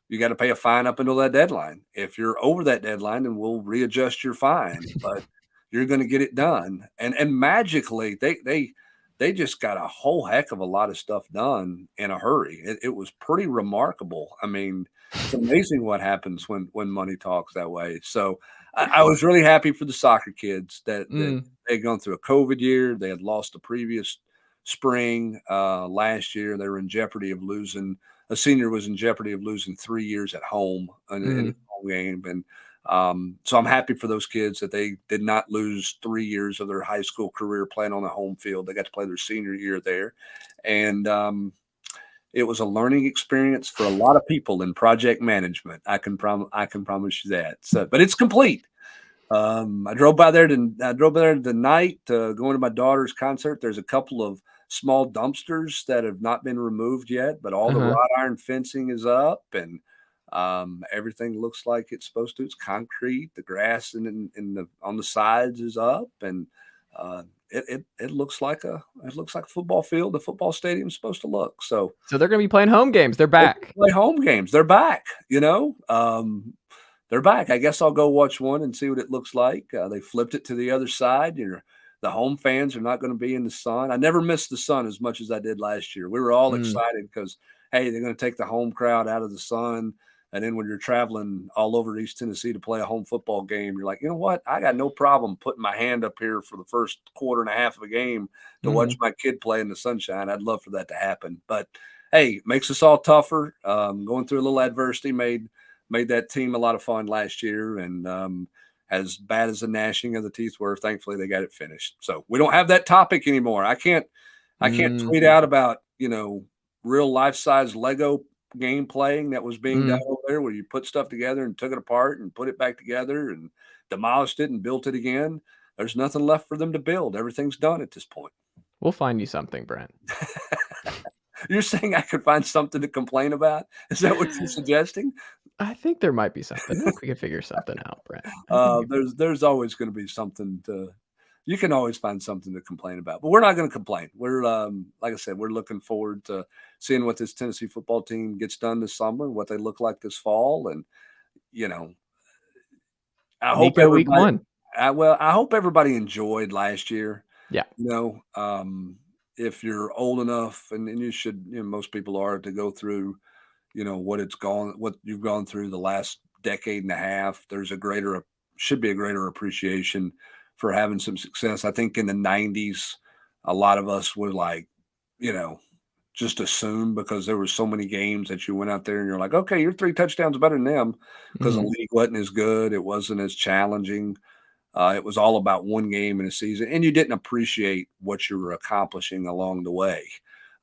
you got to pay a fine up until that deadline. If you're over that deadline, then we'll readjust your fine, but you're going to get it done. And magically, they just got a whole heck of a lot of stuff done in a hurry. It was pretty remarkable. I mean, it's amazing what happens when money talks that way. So I was really happy for the soccer kids that Mm. they had gone through a COVID year. They had lost the previous spring last year. They were in jeopardy of losing a senior was in jeopardy of losing 3 years at home in a home game. And so I'm happy for those kids that they did not lose 3 years of their high school career playing on a home field. They got to play their senior year there. And it was a learning experience for a lot of people in project management. I can promise you that. So, but it's complete. I drove by there tonight, going to my daughter's concert. There's a couple of small dumpsters that have not been removed yet, but all the wrought iron fencing is up, and everything looks like it's supposed to. It's concrete. The grass on the sides is up, and it looks like a football field. The football stadium is supposed to look. So they're going to be playing home games. They're back. Play home games. They're back. They're back. I guess I'll go watch one and see what it looks like. They flipped it to the other side. The home fans are not going to be in the sun. I never missed the sun as much as I did last year. We were all excited because, hey, they're going to take the home crowd out of the sun. And then when you're traveling all over East Tennessee to play a home football game, you're like, you know what? I got no problem putting my hand up here for the first quarter and a half of a game to watch my kid play in the sunshine. I'd love for that to happen. But, hey, it makes us all tougher. Going through a little adversity made that team a lot of fun last year. And as bad as the gnashing of the teeth were, thankfully they got it finished. So we don't have that topic anymore. I can't tweet out about, real life-size Lego game playing that was being done over there where you put stuff together and took it apart and put it back together and demolished it and built it again. There's nothing left for them to build. Everything's done at this point. We'll find you something, Brent. You're saying I could find something to complain about? Is that what you're suggesting? I think there might be something. I think we can figure something out, Brent. There's always going to be something you can always find something to complain about, but we're not going to complain. We're, like I said, we're looking forward to seeing what this Tennessee football team gets done this summer, what they look like this fall. And, I hope week one. I hope everybody enjoyed last year. Yeah. If you're old enough, and you should, most people are, to go through, what you've gone through the last decade and a half, should be a greater appreciation for having some success. I think in the 90s, a lot of us would just assume because there were so many games that you went out there and you're like, okay, you're 3 touchdowns better than them because the league wasn't as good. It wasn't as challenging. It was all about one game in a season, and you didn't appreciate what you were accomplishing along the way.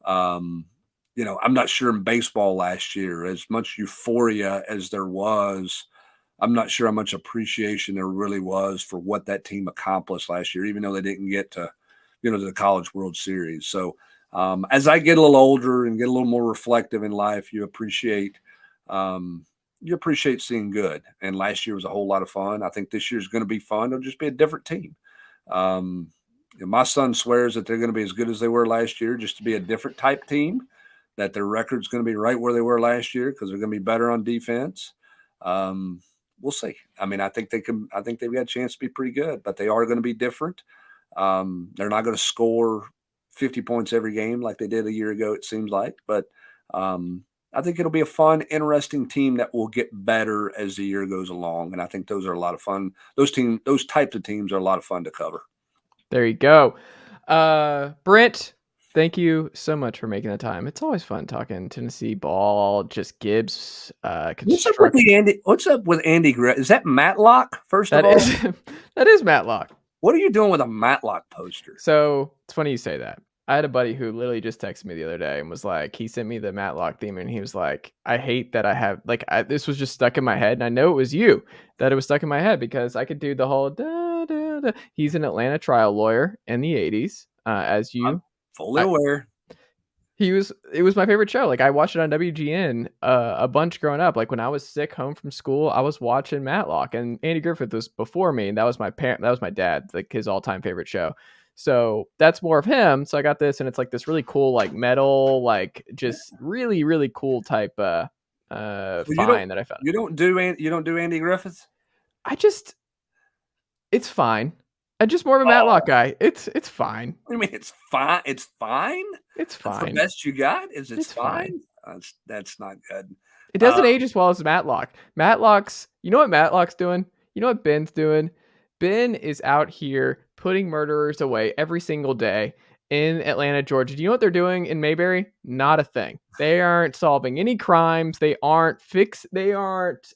I'm not sure in baseball last year, as much euphoria as there was, I'm not sure how much appreciation there really was for what that team accomplished last year, even though they didn't get to, the College World Series. So as I get a little older and get a little more reflective in life, you appreciate seeing good. And last year was a whole lot of fun. I think this year is going to be fun. It'll just be a different team. My son swears that they're going to be as good as they were last year, just to be a different type team, that their record's going to be right where they were last year because they're going to be better on defense. We'll see. I mean, I think they've got a chance to be pretty good, but they are going to be different. They're not going to score 50 points every game like they did a year ago, it seems like. But I think it'll be a fun, interesting team that will get better as the year goes along. And I think those are a lot of fun. Those types of teams are a lot of fun to cover. There you go. Brent, thank you so much for making the time. It's always fun talking Tennessee ball, just Gibbs. What's up with Andy? Is that Matlock, first of all? That is Matlock. What are you doing with a Matlock poster? So it's funny you say that. I had a buddy who literally just texted me the other day and was like, he sent me the Matlock theme and he was like, I hate that I have, this was just stuck in my head. And I know it was you that it was stuck in my head because I could do the whole da, da, da. He's an Atlanta trial lawyer in the 80s, as you. I'm fully aware. It was my favorite show. I watched it on WGN a bunch growing up. When I was sick home from school, I was watching Matlock, and Andy Griffith was before me, and that was my dad, his all-time favorite show. So that's more of him. So I got this, and it's this really cool, metal, just really, really cool type find that I found. You don't do Andy Griffith? It's fine. I'm just more of a Matlock guy. It's fine. What do you mean it's fine? It's fine? It's fine. That's the best you got? It's fine? That's not good. It doesn't age as well as Matlock. You know what Matlock's doing? You know what Ben's doing? Ben is out here putting murderers away every single day. in Atlanta, Georgia. Do you know what they're doing in Mayberry? Not a thing. They aren't solving any crimes. They aren't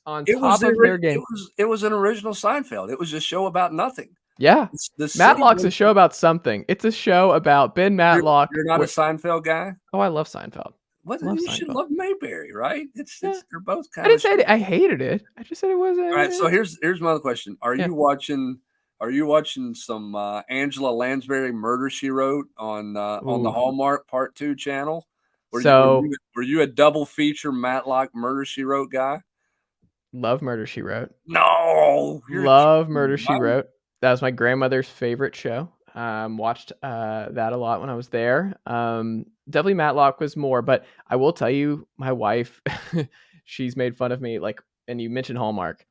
on top of their game. It was an original Seinfeld. It was a show about nothing. Yeah. Matlock's a show about something. It's a show about Ben Matlock. You're not a Seinfeld guy? Oh, I love Seinfeld. What, you should love Mayberry, right? They're both kind of. I didn't say I hated it. I just said it wasn't. All right, so here's my other question. Are you watching some Angela Lansbury Murder She Wrote on the Hallmark Part 2 channel? Were you a double feature Matlock Murder She Wrote guy? Love Murder She Wrote. No. Love Murder She Wrote. That was my grandmother's favorite show. Watched that a lot when I was there. Definitely Matlock was more, but I will tell you, my wife, she's made fun of me. Like, and you mentioned Hallmark.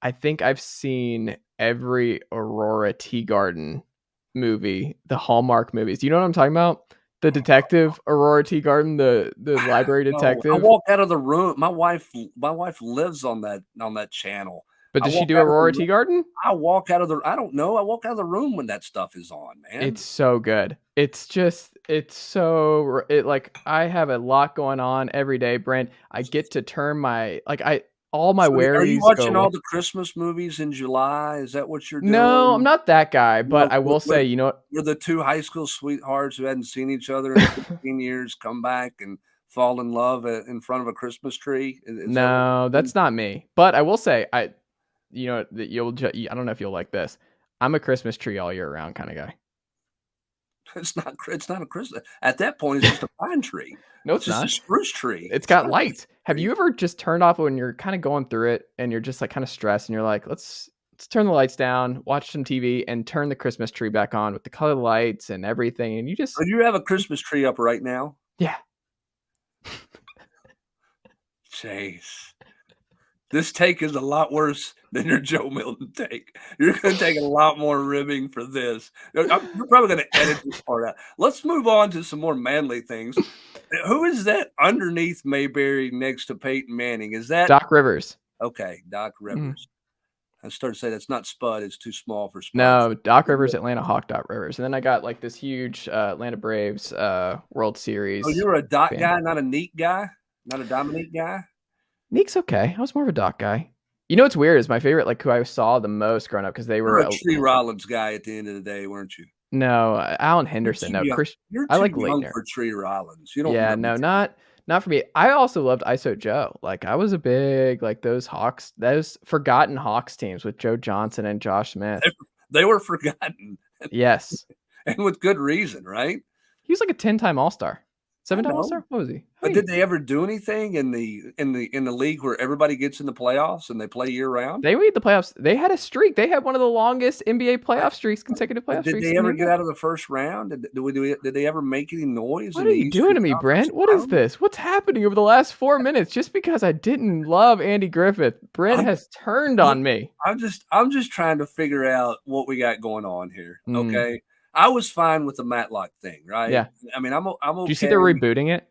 I think I've seen every Aurora Teagarden movie, the Hallmark movies. Do you know what I'm talking about? The detective, Aurora Teagarden, the library detective. I walk out of the room. My wife lives on that channel. But does she do Aurora Teagarden? I walk out of the. I don't know. I walk out of the room when that stuff is on, man. It's so good. Like, I have a lot going on every day, Brent. I get to turn all my worries. Are you watching all the Christmas movies in July? Is that what you're doing? No, I'm not that guy, but I will say, you know what? We're the two high school sweethearts who hadn't seen each other in 15 years come back and fall in love in front of a Christmas tree. No, that's not me. But I will say, I don't know if you'll like this. I'm a Christmas tree all year round kind of guy. It's not a Christmas. At that point, it's just a pine tree. No, it's not. Just a spruce tree. It's got lights. Have you ever just turned off when you're kind of going through it and you're just like kind of stressed and you're like, let's turn the lights down, watch some TV, and turn the Christmas tree back on with the colored lights and everything, and you just. Do you have a Christmas tree up right now? Yeah. Chase, this take is a lot worse than your Joe Milton take. You're going to take a lot more ribbing for this. You're probably going to edit this part out. Let's move on to some more manly things. Who is that underneath Mayberry next to Peyton Manning? Is that Doc Rivers? Okay, Doc Rivers. I started to say that's not Spud. It's too small for Spud. No, Doc Rivers, Atlanta Hawk Doc Rivers. And then I got like this huge Atlanta Braves World Series. Oh, you're a Doc guy, not a Neek guy? Not a Dominique guy? Neek's okay. I was more of a Doc guy. You know what's weird is my favorite, like who I saw the most growing up because they were a Tree Rollins guy at the end of the day, weren't you? No, Alan Henderson. No, Chris. You're too young for Tree Rollins. You don't. Yeah, no, not for me. I also loved ISO Joe. Like I was a big those Hawks, those forgotten Hawks teams with Joe Johnson and Josh Smith. They were forgotten. Yes, and with good reason, right? He was like a 10-time All-Star. 7-time All-Star? What was he? Did they ever do anything in the league where everybody gets in the playoffs and they play year round? They made the playoffs. They had a streak. They had one of the longest NBA playoff streaks, consecutive playoff streaks. Did they ever get out of the first round? Did they ever make any noise? What are you doing to me, Brent? What is this? What's happening over the last 4 minutes? Just because I didn't love Andy Griffith, Brent has turned on me. I'm just trying to figure out what we got going on here. Okay. I was fine with the Matlock thing, right? Yeah. I mean, I'm okay. Do you see they're rebooting it?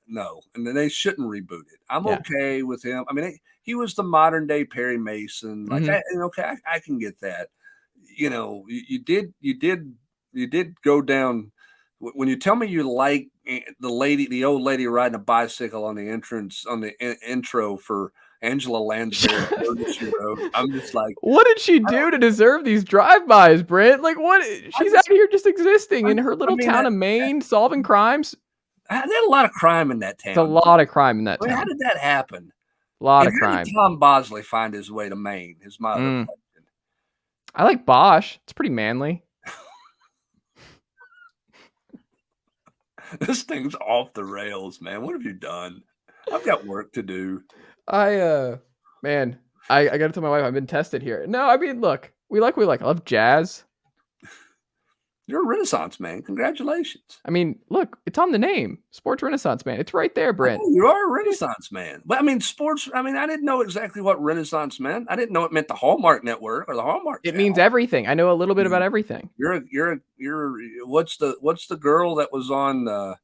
No, and then they shouldn't reboot it. I'm okay with him. I mean, he was the modern day Perry Mason. Like, I can get that. You know, you did go down when you tell me you like the old lady riding a bicycle on the intro for Angela Lansbury. I'm just like, what did she do to deserve these drive-bys, Brent? Like, what? She's out here just existing in her little town of Maine, solving crimes. There's a lot of crime in that town. There's a lot of crime in that town. How did that happen? A lot of crime. How did Tom Bosley find his way to Maine? Is my other question. I like Bosch. It's pretty manly. This thing's off the rails, man. What have you done? I've got work to do. I got to tell my wife I've been tested here. No, I mean, look, we like. I love jazz. You're a Renaissance man. Congratulations. I mean, look, it's on the name. Sports Renaissance man. It's right there, Brent. You are a Renaissance man. But I mean, I didn't know exactly what Renaissance meant. I didn't know it meant the Hallmark Network or the Hallmark It means everything. I know a little bit about everything. You're what's the girl that was on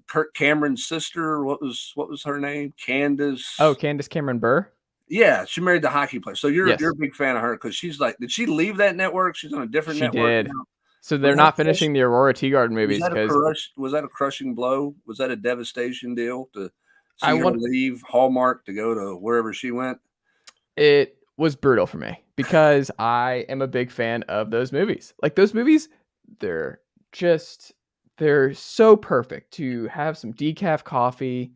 Kirk Cameron's sister? What was her name? Candace. Oh, Candace Cameron Bure. Yeah, she married the hockey player. So you're a big fan of her because she's like, did she leave that network? She's on a different network. She did. Now. So they're not finishing the Aurora Teagarden movies because was that a crushing blow? Was that a devastation deal to see her leave Hallmark to go to wherever she went? It was brutal for me because I am a big fan of those movies. Like those movies, they're so perfect to have some decaf coffee,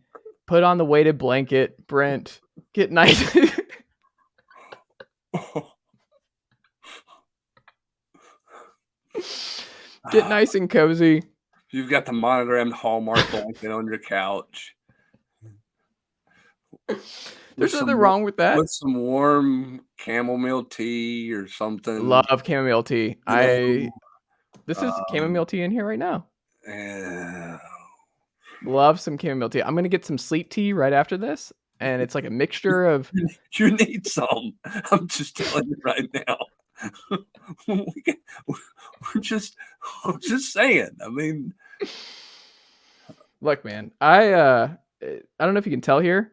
put on the weighted blanket, Brent, get nice. Get nice and cozy. You've got the monogrammed Hallmark blanket on your couch. There's nothing wrong with that. With some warm chamomile tea or something. Love chamomile tea. This is chamomile tea in here right now. Love some chamomile tea. I'm going to get some sleep tea right after this. And it's like a mixture of... You need some. I'm just telling you right now. I'm just saying. I mean... Look, man. I don't know if you can tell here.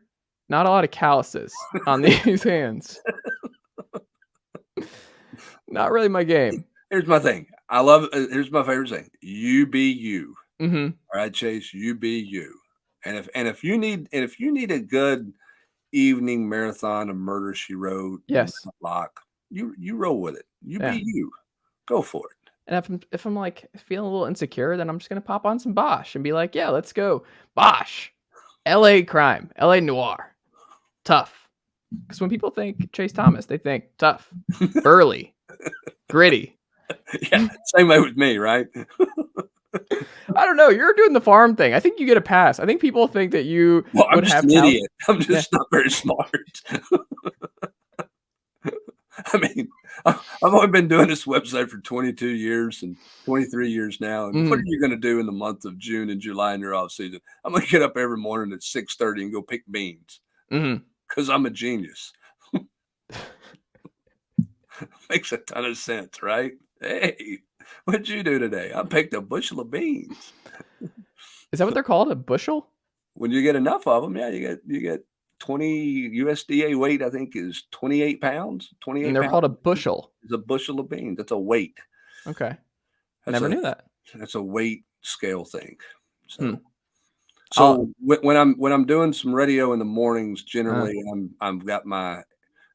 Not a lot of calluses on these hands. Not really my game. Here's my thing. I love it. Here's my favorite thing. You be you. Mm-hmm. All right, Chase. You be you. And if you need a good evening marathon of Murder She Wrote, yes, lock, you roll with it. You be you. Go for it. And if I'm like feeling a little insecure, then I'm just gonna pop on some Bosch and be like, yeah, let's go Bosch. L.A. crime, L.A. noir, tough. Because when people think Chase Thomas, they think tough, burly, gritty. Yeah, same way with me, right? I don't know. You're doing the farm thing. I think you get a pass. I think people think that you would have an idiot. I'm just not very smart. I mean, I've only been doing this website for 22 years and 23 years now. And what are you going to do in the month of June and July in your off season? I'm going to get up every morning at 6:30 and go pick beans because I'm a genius. Makes a ton of sense, right? Hey, what'd you do today? I picked a bushel of beans. Is that what they're called? A bushel? When you get enough of them, yeah, you get 20 USDA weight, I think, is 28 pounds. 28 and they're pounds. Called a bushel. It's a bushel of beans. That's a weight. Okay. Never knew that. That's a weight scale thing. So when I'm doing some radio in the mornings, generally I've got my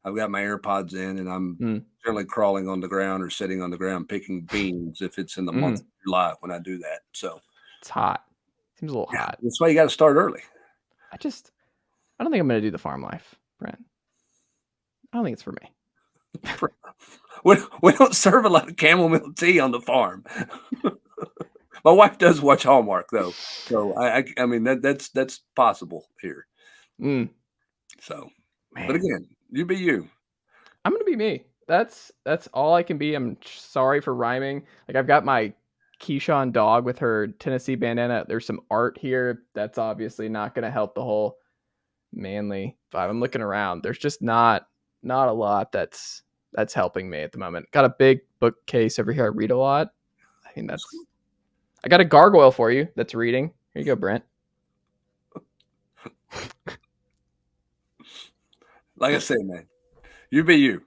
AirPods in and I'm generally crawling on the ground or sitting on the ground picking beans if it's in the month of July when I do that. So it's hot. Seems a little hot. That's why you got to start early. I don't think I'm going to do the farm life, Brent. I don't think it's for me. We don't serve a lot of chamomile tea on the farm. My wife does watch Hallmark though, so I mean that's possible here. So, man. But again, you be you. I'm gonna be me. That's all I can be. I'm sorry for rhyming. Like I've got my Keyshawn dog with her Tennessee bandana. There's some art here that's obviously not gonna help the whole manly vibe. I'm looking around. There's just not a lot that's helping me at the moment. Got a big bookcase over here. I read a lot. I think I got a gargoyle for you that's reading. Here you go, Brent. Like I said, man, you be you.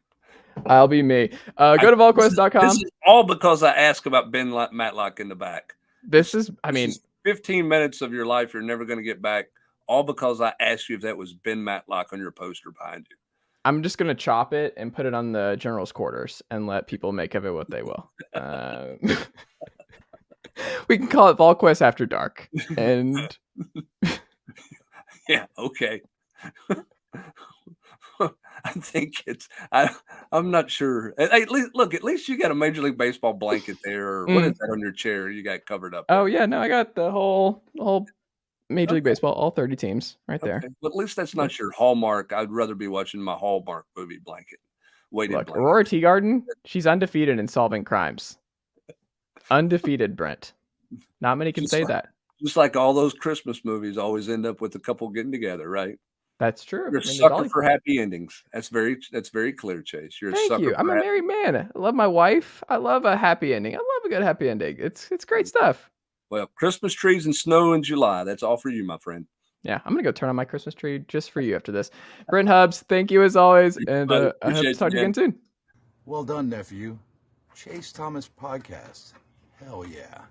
I'll be me. Go to Volquest.com. This is all because I asked about Ben Matlock in the back. This is 15 minutes of your life you're never going to get back, all because I asked you if that was Ben Matlock on your poster behind you. I'm just going to chop it and put it on the general's quarters and let people make of it what they will. We can call it Volquest After Dark. And yeah, okay. I think I'm not sure. At least you got a Major League Baseball blanket there. Or what is that on your chair? You got covered up. Oh yeah, no, I got the whole Major League Baseball, all 30 teams right there. But at least that's not your Hallmark. I'd rather be watching my Hallmark movie blanket. Blanket. Aurora Teagarden, she's undefeated in solving crimes. Undefeated, Brent. Not many can say that. Just like all those Christmas movies always end up with the couple getting together, right? That's true. You're a sucker for happy endings. That's very clear, Chase. You're a sucker. Thank you. I'm a married man. I love my wife. I love a happy ending. I love a good happy ending. It's great stuff. Well, Christmas trees and snow in July. That's all for you, my friend. Yeah, I'm going to go turn on my Christmas tree just for you after this. Brent Hubbs, thank you as always. And I hope to talk to you again soon. Well done, nephew. Chase Thomas Podcast. Hell yeah.